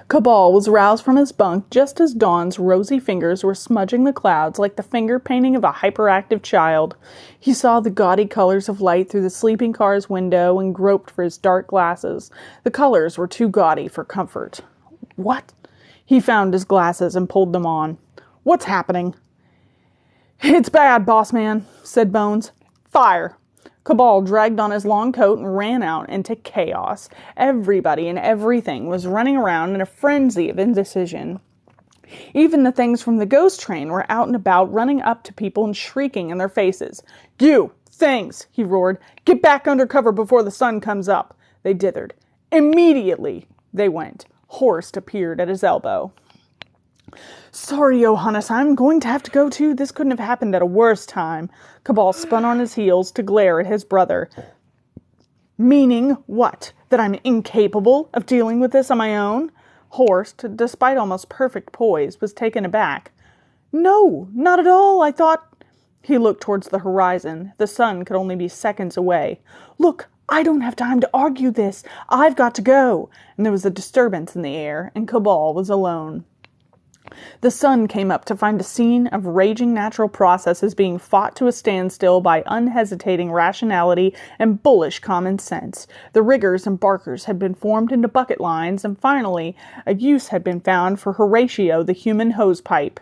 Cabal was roused from his bunk just as Dawn's rosy fingers were smudging the clouds like the finger painting of a hyperactive child. He saw the gaudy colors of light through the sleeping car's window and groped for his dark glasses. The colors were too gaudy for comfort. What? He found his glasses and pulled them on. What's happening? It's bad, boss man, said Bones. Fire. Cabal dragged on his long coat and ran out into chaos. Everybody and everything was running around in a frenzy of indecision. Even the things from the ghost train were out and about, running up to people and shrieking in their faces. You, things, he roared. Get back under cover before the sun comes up. They dithered. Immediately they went. Horst appeared at his elbow. Sorry, Johannes, I'm going to have to go too. This couldn't have happened at a worse time. Cabal spun on his heels to glare at his brother. Meaning what? That I'm incapable of dealing with this on my own? Horst, despite almost perfect poise, was taken aback. No, not at all. I thought... He looked towards the horizon. The sun could only be seconds away. Look, I don't have time to argue this. I've got to go. And there was a disturbance in the air, and Cabal was alone. The sun came up to find a scene of raging natural processes being fought to a standstill by unhesitating rationality and bullish common sense. The riggers and barkers had been formed into bucket lines, and finally, a use had been found for Horatio, the human hosepipe.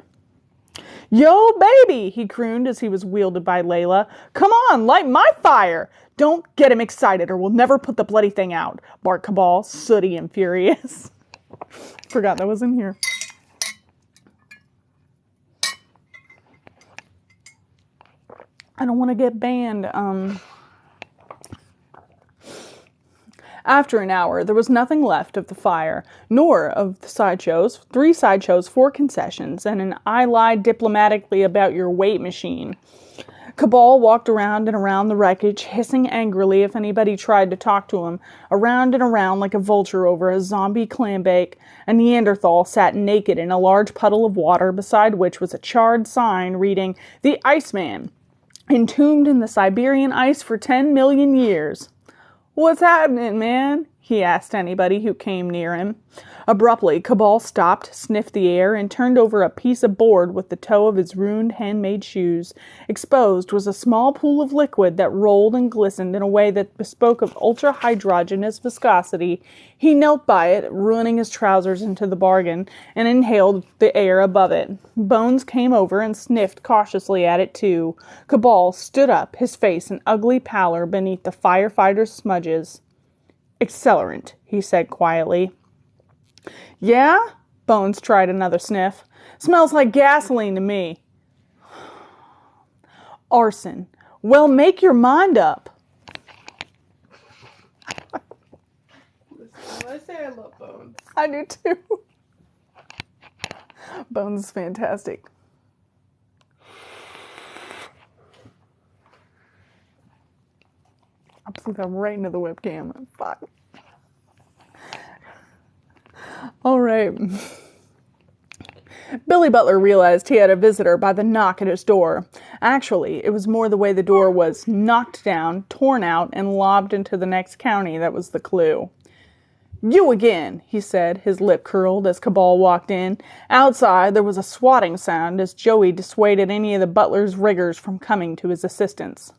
Yo, baby, he crooned as he was wielded by Layla. Come on, light my fire! Don't get him excited or we'll never put the bloody thing out, barked Cabal, sooty and furious. Forgot that was in here. I don't want to get banned. After an hour, there was nothing left of the fire, nor of the sideshows, 3 sideshows, 4 concessions, and an I lied diplomatically about your weight machine. Cabal walked around and around the wreckage, hissing angrily if anybody tried to talk to him, around and around like a vulture over a zombie clambake. A Neanderthal sat naked in a large puddle of water, beside which was a charred sign reading, The Iceman, entombed in the Siberian ice for 10 million years. What's happening, man? He asked anybody who came near him. Abruptly, Cabal stopped, sniffed the air, and turned over a piece of board with the toe of his ruined handmade shoes. Exposed was a small pool of liquid that rolled and glistened in a way that bespoke of ultra-hydrogenous viscosity. He knelt by it, ruining his trousers into the bargain, and inhaled the air above it. Bones came over and sniffed cautiously at it, too. Cabal stood up, his face an ugly pallor beneath the firefighter's smudges. Accelerant, he said quietly. Yeah? Bones tried another sniff. Smells like gasoline to me. Arson. Well, make your mind up. I say I love Bones. I do too. Bones is fantastic. I blew that right into the webcam. Fuck. All right. Billy Butler realized he had a visitor by the knock at his door. Actually, it was more the way the door was knocked down, torn out, and lobbed into the next county that was the clue. "You again," he said, his lip curled as Cabal walked in. Outside, there was a swatting sound as Joey dissuaded any of the butler's riggers from coming to his assistance.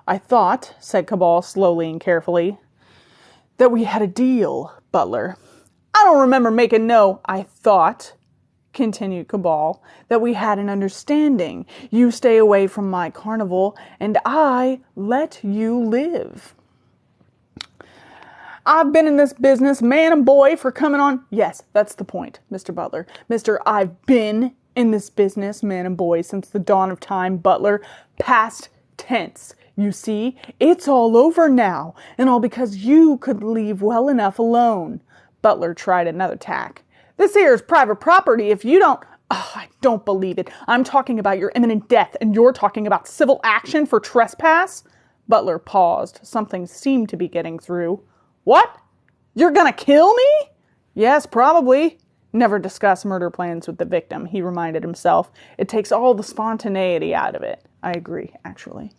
"I thought," said Cabal slowly and carefully, "that we had a deal, Butler." "I don't remember making no, I thought," continued Cabal, "that we had an understanding. You stay away from my carnival, and I let you live. I've been in this business, man and boy, for coming on..." "Yes, that's the point, Mr. Butler. I've been in this business, man and boy, since the dawn of time, Butler. Past tense. You see, it's all over now, and all because you could leave well enough alone." Butler tried another tack. "This here is private property if you don't..." "Oh, I don't believe it. I'm talking about your imminent death, and you're talking about civil action for trespass?" Butler paused. Something seemed to be getting through. "What? You're gonna kill me?" "Yes, probably." Never discuss murder plans with the victim, he reminded himself. It takes all the spontaneity out of it. I agree, actually.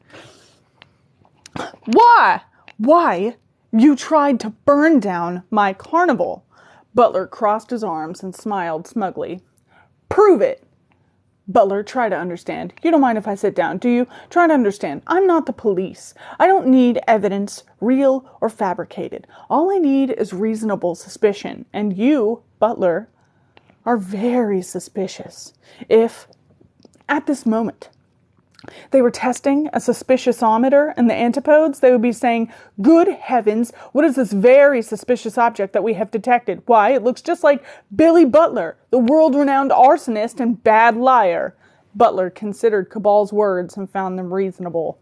"Why? Why? You tried to burn down my carnival." Butler crossed his arms and smiled smugly. "Prove it." Butler, try to understand. You don't mind if I sit down, do you? Try to understand. I'm not the police. I don't need evidence, real or fabricated. All I need is reasonable suspicion. And you, Butler, are very suspicious. If, at this moment, they were testing a suspiciousometer in the antipodes, they would be saying, "Good heavens, what is this very suspicious object that we have detected? Why, it looks just like Billy Butler, the world-renowned arsonist and bad liar." Butler considered Cabal's words and found them reasonable.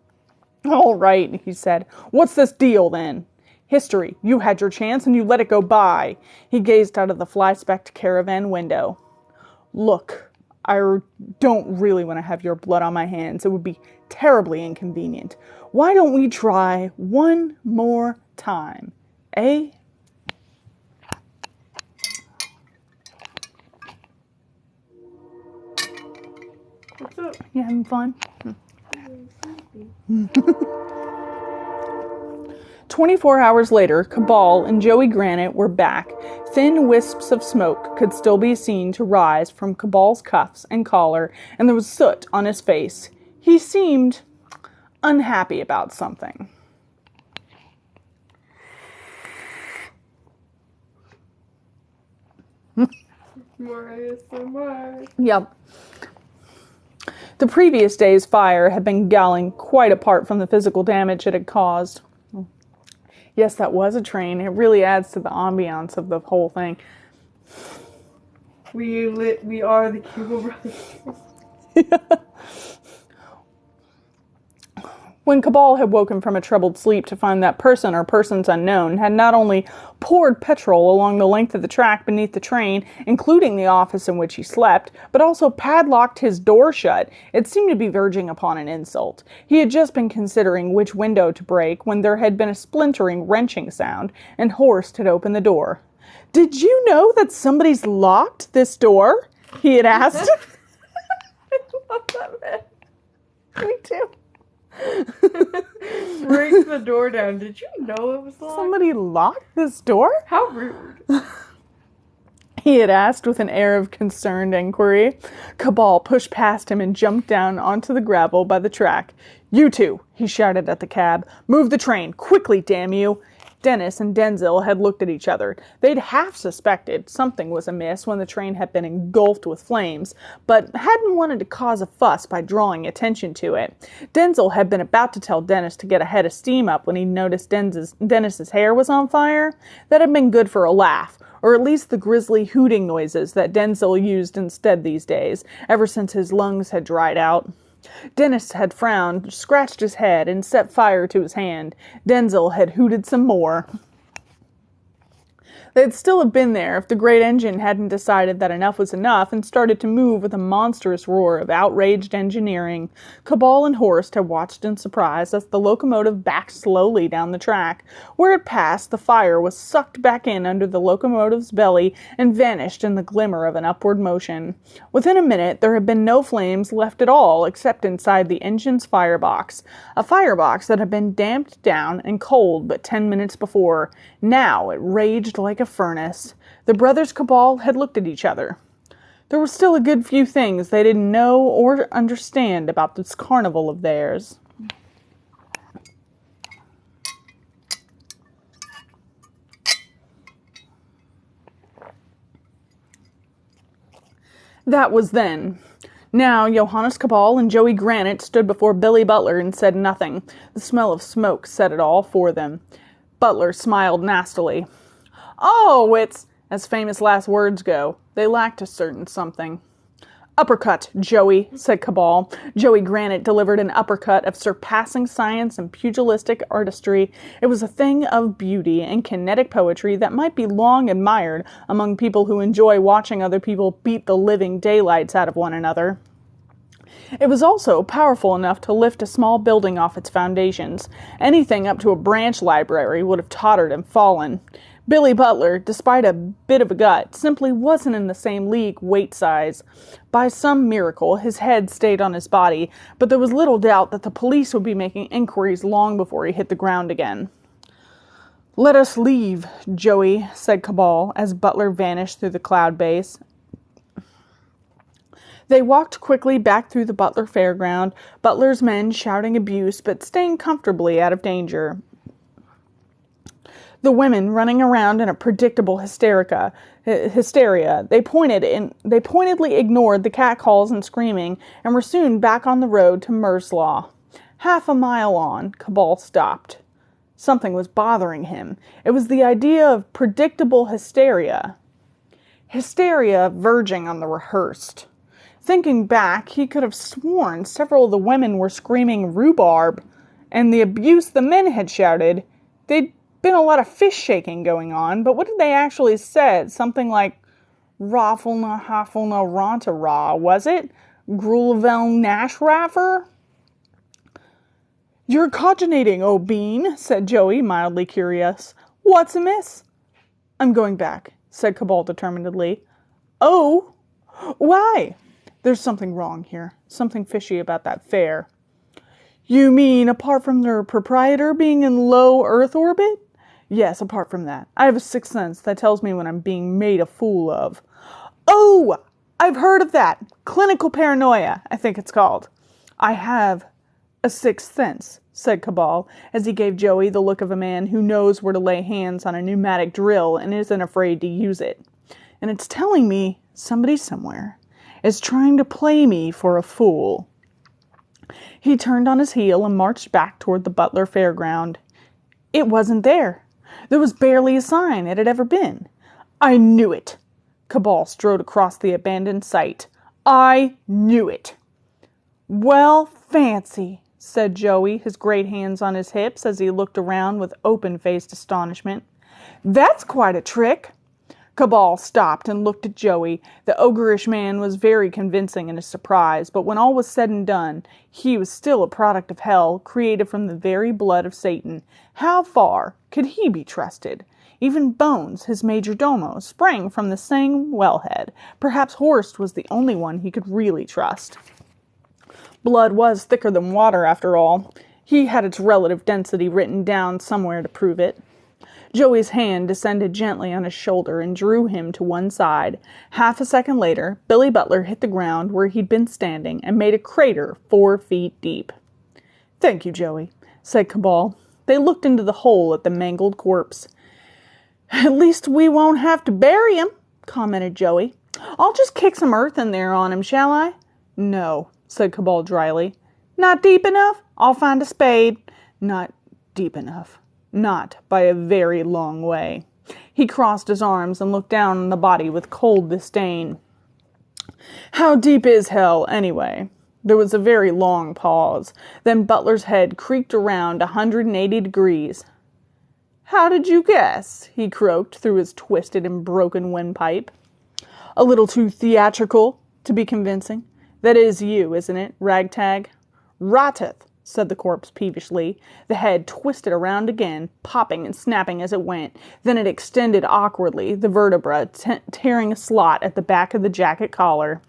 "All right," he said. "What's this deal, then?" "History. You had your chance and you let it go by." He gazed out of the fly-specked caravan window. "Look, I don't really want to have your blood on my hands. It would be terribly inconvenient. Why don't we try one more time, eh?" What's up? You having fun? 24 hours later, Cabal and Joey Granite were back. Thin wisps of smoke could still be seen to rise from Cabal's cuffs and collar, and there was soot on his face. He seemed unhappy about something. More ASMR. Yep. The previous day's fire had been galling quite apart from the physical damage it had caused. Yes, that was a train. It really adds to the ambiance of the whole thing. We are the Cuba Brothers. When Cabal had woken from a troubled sleep to find that person or persons unknown had not only poured petrol along the length of the track beneath the train, including the office in which he slept, but also padlocked his door shut, it seemed to be verging upon an insult. He had just been considering which window to break when there had been a splintering, wrenching sound, and Horst had opened the door. "Did you know that somebody's locked this door?" he had asked. I love that man. Me too. Breaks the door down. Did you know it was locked? "Somebody locked this door?" How rude. he had asked with an air of concerned inquiry. Cabal pushed past him and jumped down onto the gravel by the track. "You two," he shouted at the cab. "Move the train. Quickly, damn you." Dennis and Denzil had looked at each other. They'd half suspected something was amiss when the train had been engulfed with flames, but hadn't wanted to cause a fuss by drawing attention to it. Denzil had been about to tell Dennis to get a head of steam up when he noticed Dennis's hair was on fire. That had been good for a laugh, or at least the grisly hooting noises that Denzil used instead these days, ever since his lungs had dried out. Dennis had frowned, scratched his head, and set fire to his hand. Denzil had hooted some more. They'd still have been there if the great engine hadn't decided that enough was enough and started to move with a monstrous roar of outraged engineering. Cabal and Horst had watched in surprise as the locomotive backed slowly down the track. Where it passed, the fire was sucked back in under the locomotive's belly and vanished in the glimmer of an upward motion. Within a minute, there had been no flames left at all except inside the engine's firebox, a firebox that had been damped down and cold but 10 minutes before. Now it raged like a furnace. The brothers Cabal had looked at each other. There were still a good few things they didn't know or understand about this carnival of theirs. That was then. Now, Johannes Cabal and Joey Granite stood before Billy Butler and said nothing. The smell of smoke said it all for them. Butler smiled nastily. "Oh, it's, as famous last words go, they lacked a certain something." "Uppercut, Joey," said Cabal. Joey Granite delivered an uppercut of surpassing science and pugilistic artistry. It was a thing of beauty and kinetic poetry that might be long admired among people who enjoy watching other people beat the living daylights out of one another. It was also powerful enough to lift a small building off its foundations. Anything up to a branch library would have tottered and fallen. Billy Butler, despite a bit of a gut, simply wasn't in the same league weight-size. By some miracle, his head stayed on his body, but there was little doubt that the police would be making inquiries long before he hit the ground again. "Let us leave, Joey," said Cabal, as Butler vanished through the cloud base. They walked quickly back through the Butler fairground, Butler's men shouting abuse, but staying comfortably out of danger. The women running around in a predictable hysteria. They pointedly ignored the catcalls and screaming, and were soon back on the road to Merslaw. Half a mile on, Cabal stopped. Something was bothering him. It was the idea of predictable hysteria. Hysteria verging on the rehearsed. Thinking back, he could have sworn several of the women were screaming rhubarb, and the abuse the men had shouted. They'd been a lot of fist shaking going on, but what did they actually said? Something like Raffelna Haffelna Rontara, was it? Grulvel Nashraffer? "You're cogitating, O Bean," said Joey, mildly curious. "What's amiss?" "I'm going back," said Cabal determinedly. "Oh? Why?" "There's something wrong here. Something fishy about that fair." "You mean apart from their proprietor being in low Earth orbit?" "Yes, apart from that. I have a sixth sense that tells me when I'm being made a fool of." "Oh, I've heard of that. Clinical paranoia, I think it's called." "I have a sixth sense," said Cabal, as he gave Joey the look of a man who knows where to lay hands on a pneumatic drill and isn't afraid to use it. "And it's telling me somebody somewhere is trying to play me for a fool." He turned on his heel and marched back toward the Butler fairground. It wasn't there. There was barely a sign it had ever been. "I knew it." Cabal strode across the abandoned site. "I knew it." "Well, fancy," said Joey, his great hands on his hips as he looked around with open-faced astonishment. "That's quite a trick." Cabal stopped and looked at Joey. The ogreish man was very convincing in his surprise, but when all was said and done, he was still a product of hell, created from the very blood of Satan. How far could he be trusted? Even Bones, his major domo, sprang from the same wellhead. Perhaps Horst was the only one he could really trust. Blood was thicker than water, after all. He had its relative density written down somewhere to prove it. Joey's hand descended gently on his shoulder and drew him to one side. Half a second later, Billy Butler hit the ground where he'd been standing and made a crater 4 feet deep. "Thank you, Joey," said Cabal. They looked into the hole at the mangled corpse. "At least we won't have to bury him," commented Joey. "I'll just kick some earth in there on him, shall I?" "No," said Cabal dryly. "Not deep enough? I'll find a spade." "Not deep enough. Not by a very long way." He crossed his arms and looked down on the body with cold disdain. "How deep is hell, anyway?" There was a very long pause. Then Butler's head creaked around 180 degrees. How did you guess? He croaked through his twisted and broken windpipe. A little too theatrical to be convincing. That is you, isn't it, Ragtag? Rotteth, said the corpse peevishly. The head twisted around again, popping and snapping as it went. Then it extended awkwardly, the vertebra tearing a slot at the back of the jacket collar.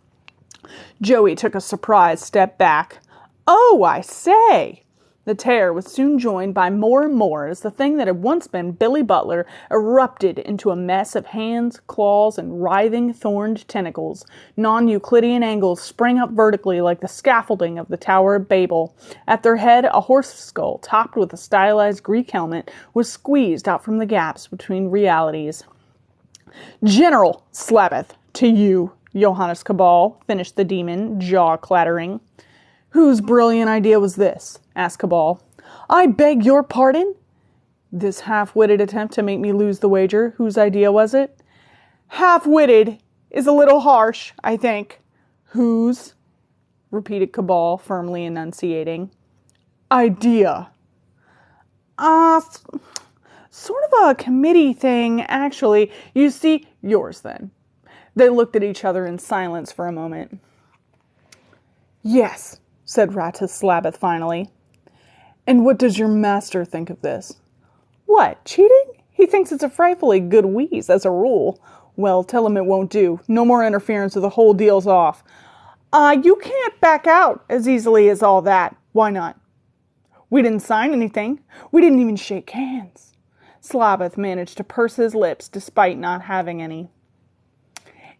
Joey took a surprised step back. Oh, I say! The tear was soon joined by more and more as the thing that had once been Billy Butler erupted into a mess of hands, claws, and writhing, thorned tentacles. Non-Euclidean angles sprang up vertically like the scaffolding of the Tower of Babel. At their head, a horse skull, topped with a stylized Greek helmet, was squeezed out from the gaps between realities. General Slabbeth, to you, Johannes Cabal, finished the demon, jaw clattering. Whose brilliant idea was this? Asked Cabal. I beg your pardon? This half-witted attempt to make me lose the wager, whose idea was it? Half-witted is a little harsh, I think. Whose? Repeated Cabal, firmly enunciating. Idea. Sort of a committee thing, actually. You see, yours then. They looked at each other in silence for a moment. Yes, said Slabbeth finally. And what does your master think of this? What, cheating? He thinks it's a frightfully good wheeze, as a rule. Well, tell him it won't do. No more interference or the whole deal's off. You can't back out as easily as all that. Why not? We didn't sign anything. We didn't even shake hands. Slabbeth managed to purse his lips despite not having any.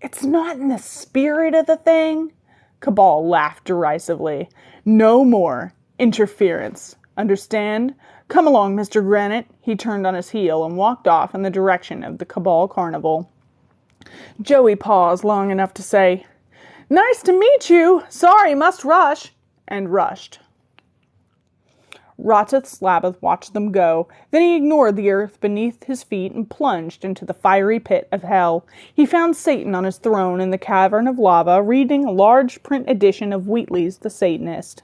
It's not in the spirit of the thing. Cabal laughed derisively. No more interference. Understand? Come along, Mr. Granite. He turned on his heel and walked off in the direction of the Cabal Carnival. Joey paused long enough to say, Nice to meet you. Sorry, must rush. And rushed. Slabbeth watched them go. Then he ignored the earth beneath his feet and plunged into the fiery pit of hell. He found Satan on his throne in the cavern of lava, reading a large print edition of Wheatley's The Satanist.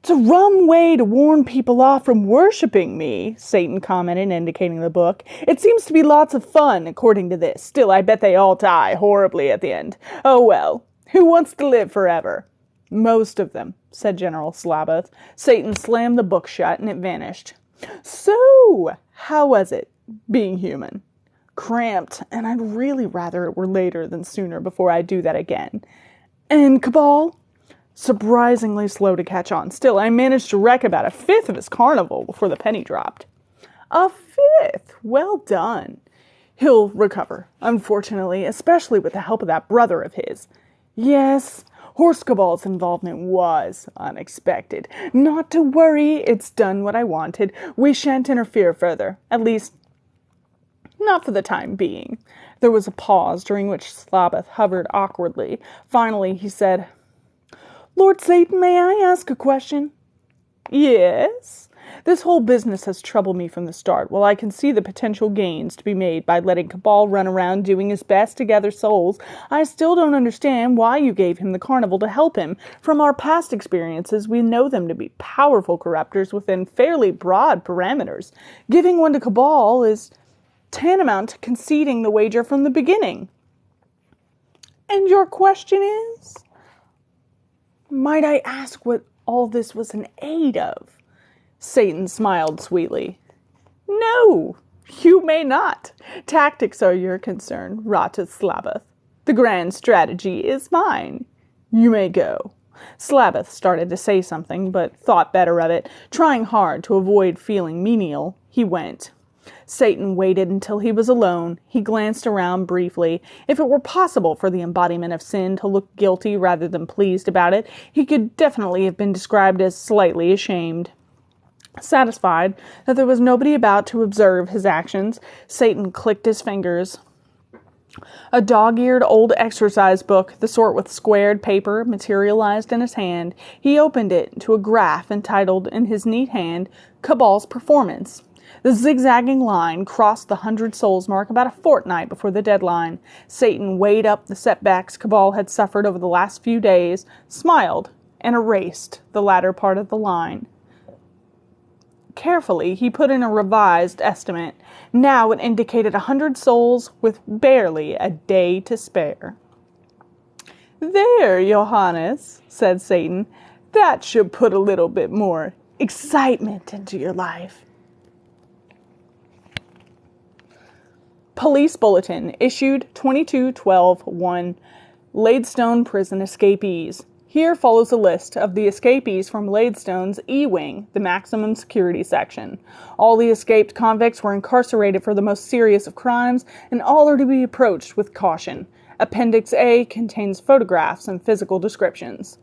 It's a rum way to warn people off from worshipping me, Satan commented, indicating the book. It seems to be lots of fun, according to this. Still, I bet they all die horribly at the end. Oh well, who wants to live forever? Most of them, said General Slabbeth. Satan slammed the book shut and it vanished. So, how was it, being human? Cramped, and I'd really rather it were later than sooner before I do that again. And Cabal? Surprisingly slow to catch on. Still, I managed to wreck about a fifth of his carnival before the penny dropped. A fifth? Well done. He'll recover, unfortunately, especially with the help of that brother of his. Yes, Horse Cabal's involvement was unexpected. Not to worry, it's done what I wanted. We shan't interfere further. At least, not for the time being. There was a pause, during which Slabbeth hovered awkwardly. Finally, he said, Lord Satan, may I ask a question? Yes. This whole business has troubled me from the start. While I can see the potential gains to be made by letting Cabal run around doing his best to gather souls, I still don't understand why you gave him the carnival to help him. From our past experiences, we know them to be powerful corruptors within fairly broad parameters. Giving one to Cabal is tantamount to conceding the wager from the beginning. And your question is? Might I ask what all this was an aid of? Satan smiled sweetly. No, you may not. Tactics are your concern, Slabbeth. The grand strategy is mine. You may go. Slabbeth started to say something, but thought better of it. Trying hard to avoid feeling menial, he went. Satan waited until he was alone. He glanced around briefly. If it were possible for the embodiment of sin to look guilty rather than pleased about it, he could definitely have been described as slightly ashamed. Satisfied that there was nobody about to observe his actions, Satan clicked his fingers. A dog-eared old exercise book, the sort with squared paper, materialized in his hand. He opened it to a graph entitled, in his neat hand, Cabal's Performance. The zigzagging line crossed the 100 souls mark about a fortnight before the deadline. Satan weighed up the setbacks Cabal had suffered over the last few days, smiled, and erased the latter part of the line. Carefully, he put in a revised estimate. Now it indicated 100 souls with barely a day to spare. There, Johannes, said Satan. That should put a little bit more excitement into your life. Police Bulletin, issued 22/12/1. Ladestone Prison Escapees. Here follows a list of the escapees from Ladestone's E-Wing, the maximum security section. All the escaped convicts were incarcerated for the most serious of crimes, and all are to be approached with caution. Appendix A contains photographs and physical descriptions.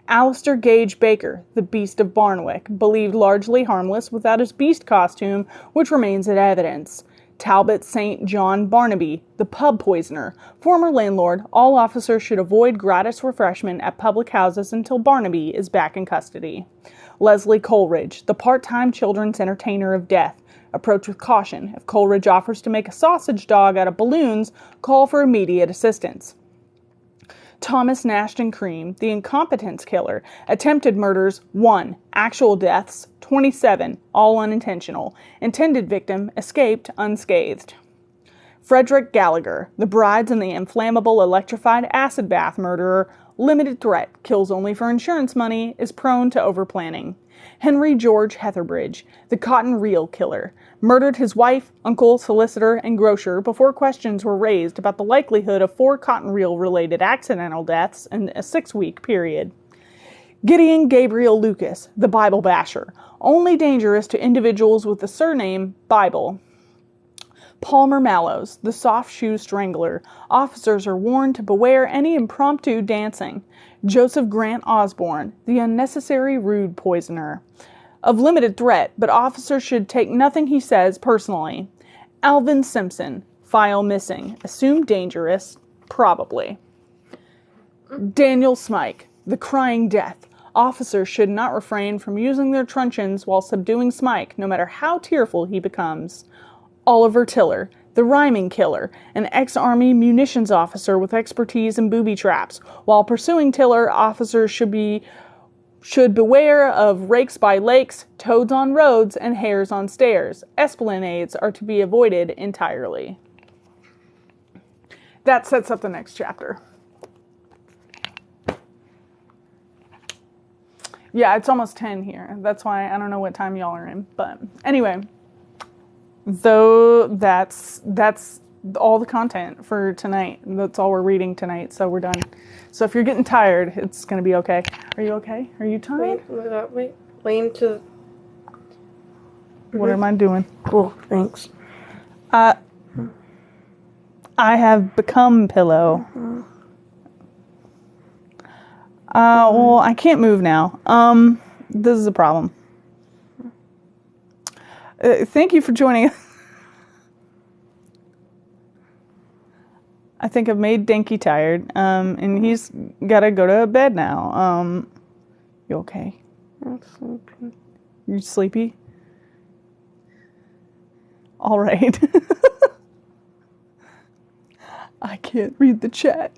Alistair Gage Baker, the Beast of Barnwick, believed largely harmless without his beast costume, which remains in evidence. Talbot St. John Barnaby, the pub poisoner, former landlord. All officers should avoid gratis refreshment at public houses until Barnaby is back in custody. Leslie Coleridge, the part-time children's entertainer of death. Approach with caution. If Coleridge offers to make a sausage dog out of balloons, call for immediate assistance. Thomas Nashton Cream, the incompetence killer. Attempted murders, 1. Actual deaths, 27, all unintentional. Intended victim escaped unscathed. Frederick Gallagher, the brides and the inflammable electrified acid bath murderer. Limited threat, kills only for insurance money, is prone to overplanning. Henry George Hetherbridge, the cotton reel killer, murdered his wife, uncle, solicitor, and grocer before questions were raised about the likelihood of 4 cotton reel-related accidental deaths in a 6-week period. Gideon Gabriel Lucas, the Bible basher, only dangerous to individuals with the surname Bible. Palmer Mallows, the soft shoe strangler. Officers are warned to beware any impromptu dancing. Joseph Grant Osborne, the unnecessary rude poisoner. Of limited threat, but officers should take nothing he says personally. Alvin Simpson, file missing. Assumed dangerous, probably. Daniel Smike, the crying death. Officers should not refrain from using their truncheons while subduing Smike, no matter how tearful he becomes. Oliver Tiller, the rhyming killer, an ex-Army munitions officer with expertise in booby traps. While pursuing Tiller, officers should beware of rakes by lakes, toads on roads, and hares on stairs. Esplanades are to be avoided entirely. That sets up the next chapter. Yeah, it's almost 10 here. That's why I don't know what time y'all are in. But anyway, though that's all the content for tonight. That's all we're reading tonight, so we're done. So if you're getting tired, it's going to be okay. Are you okay? Are you tired? Wait to... What am I doing? Cool, thanks. I have become pillow. Well, I can't move now. This is a problem. Thank you for joining us. I think I've made Dinky tired, and he's got to go to bed now. You okay? I'm sleepy. You sleepy? All right. I can't read the chat.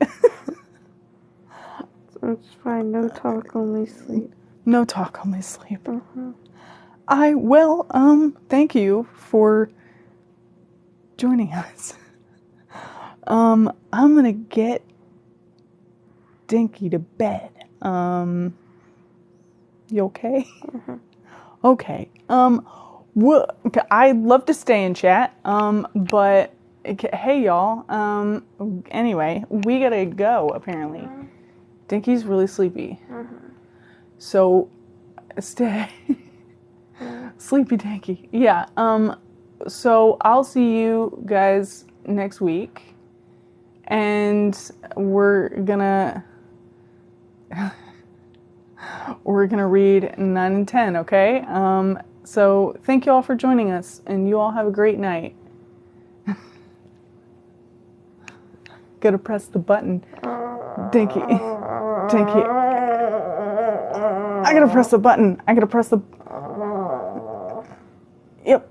It's fine. No talk, only sleep. No talk, only sleep. Uh-huh. Thank you for joining us. I'm gonna get Dinky to bed. You okay? Uh-huh. Okay. I'd love to stay in chat. But hey, y'all. Anyway, we gotta go. Apparently, Dinky's really sleepy. So, stay. Sleepy Dinky. Yeah. So I'll see you guys next week. And we're gonna read 9 and 10, okay? So thank you all for joining us, and you all have a great night. Gotta press the button. Dinky. Dinky. I gotta press the button. Yep.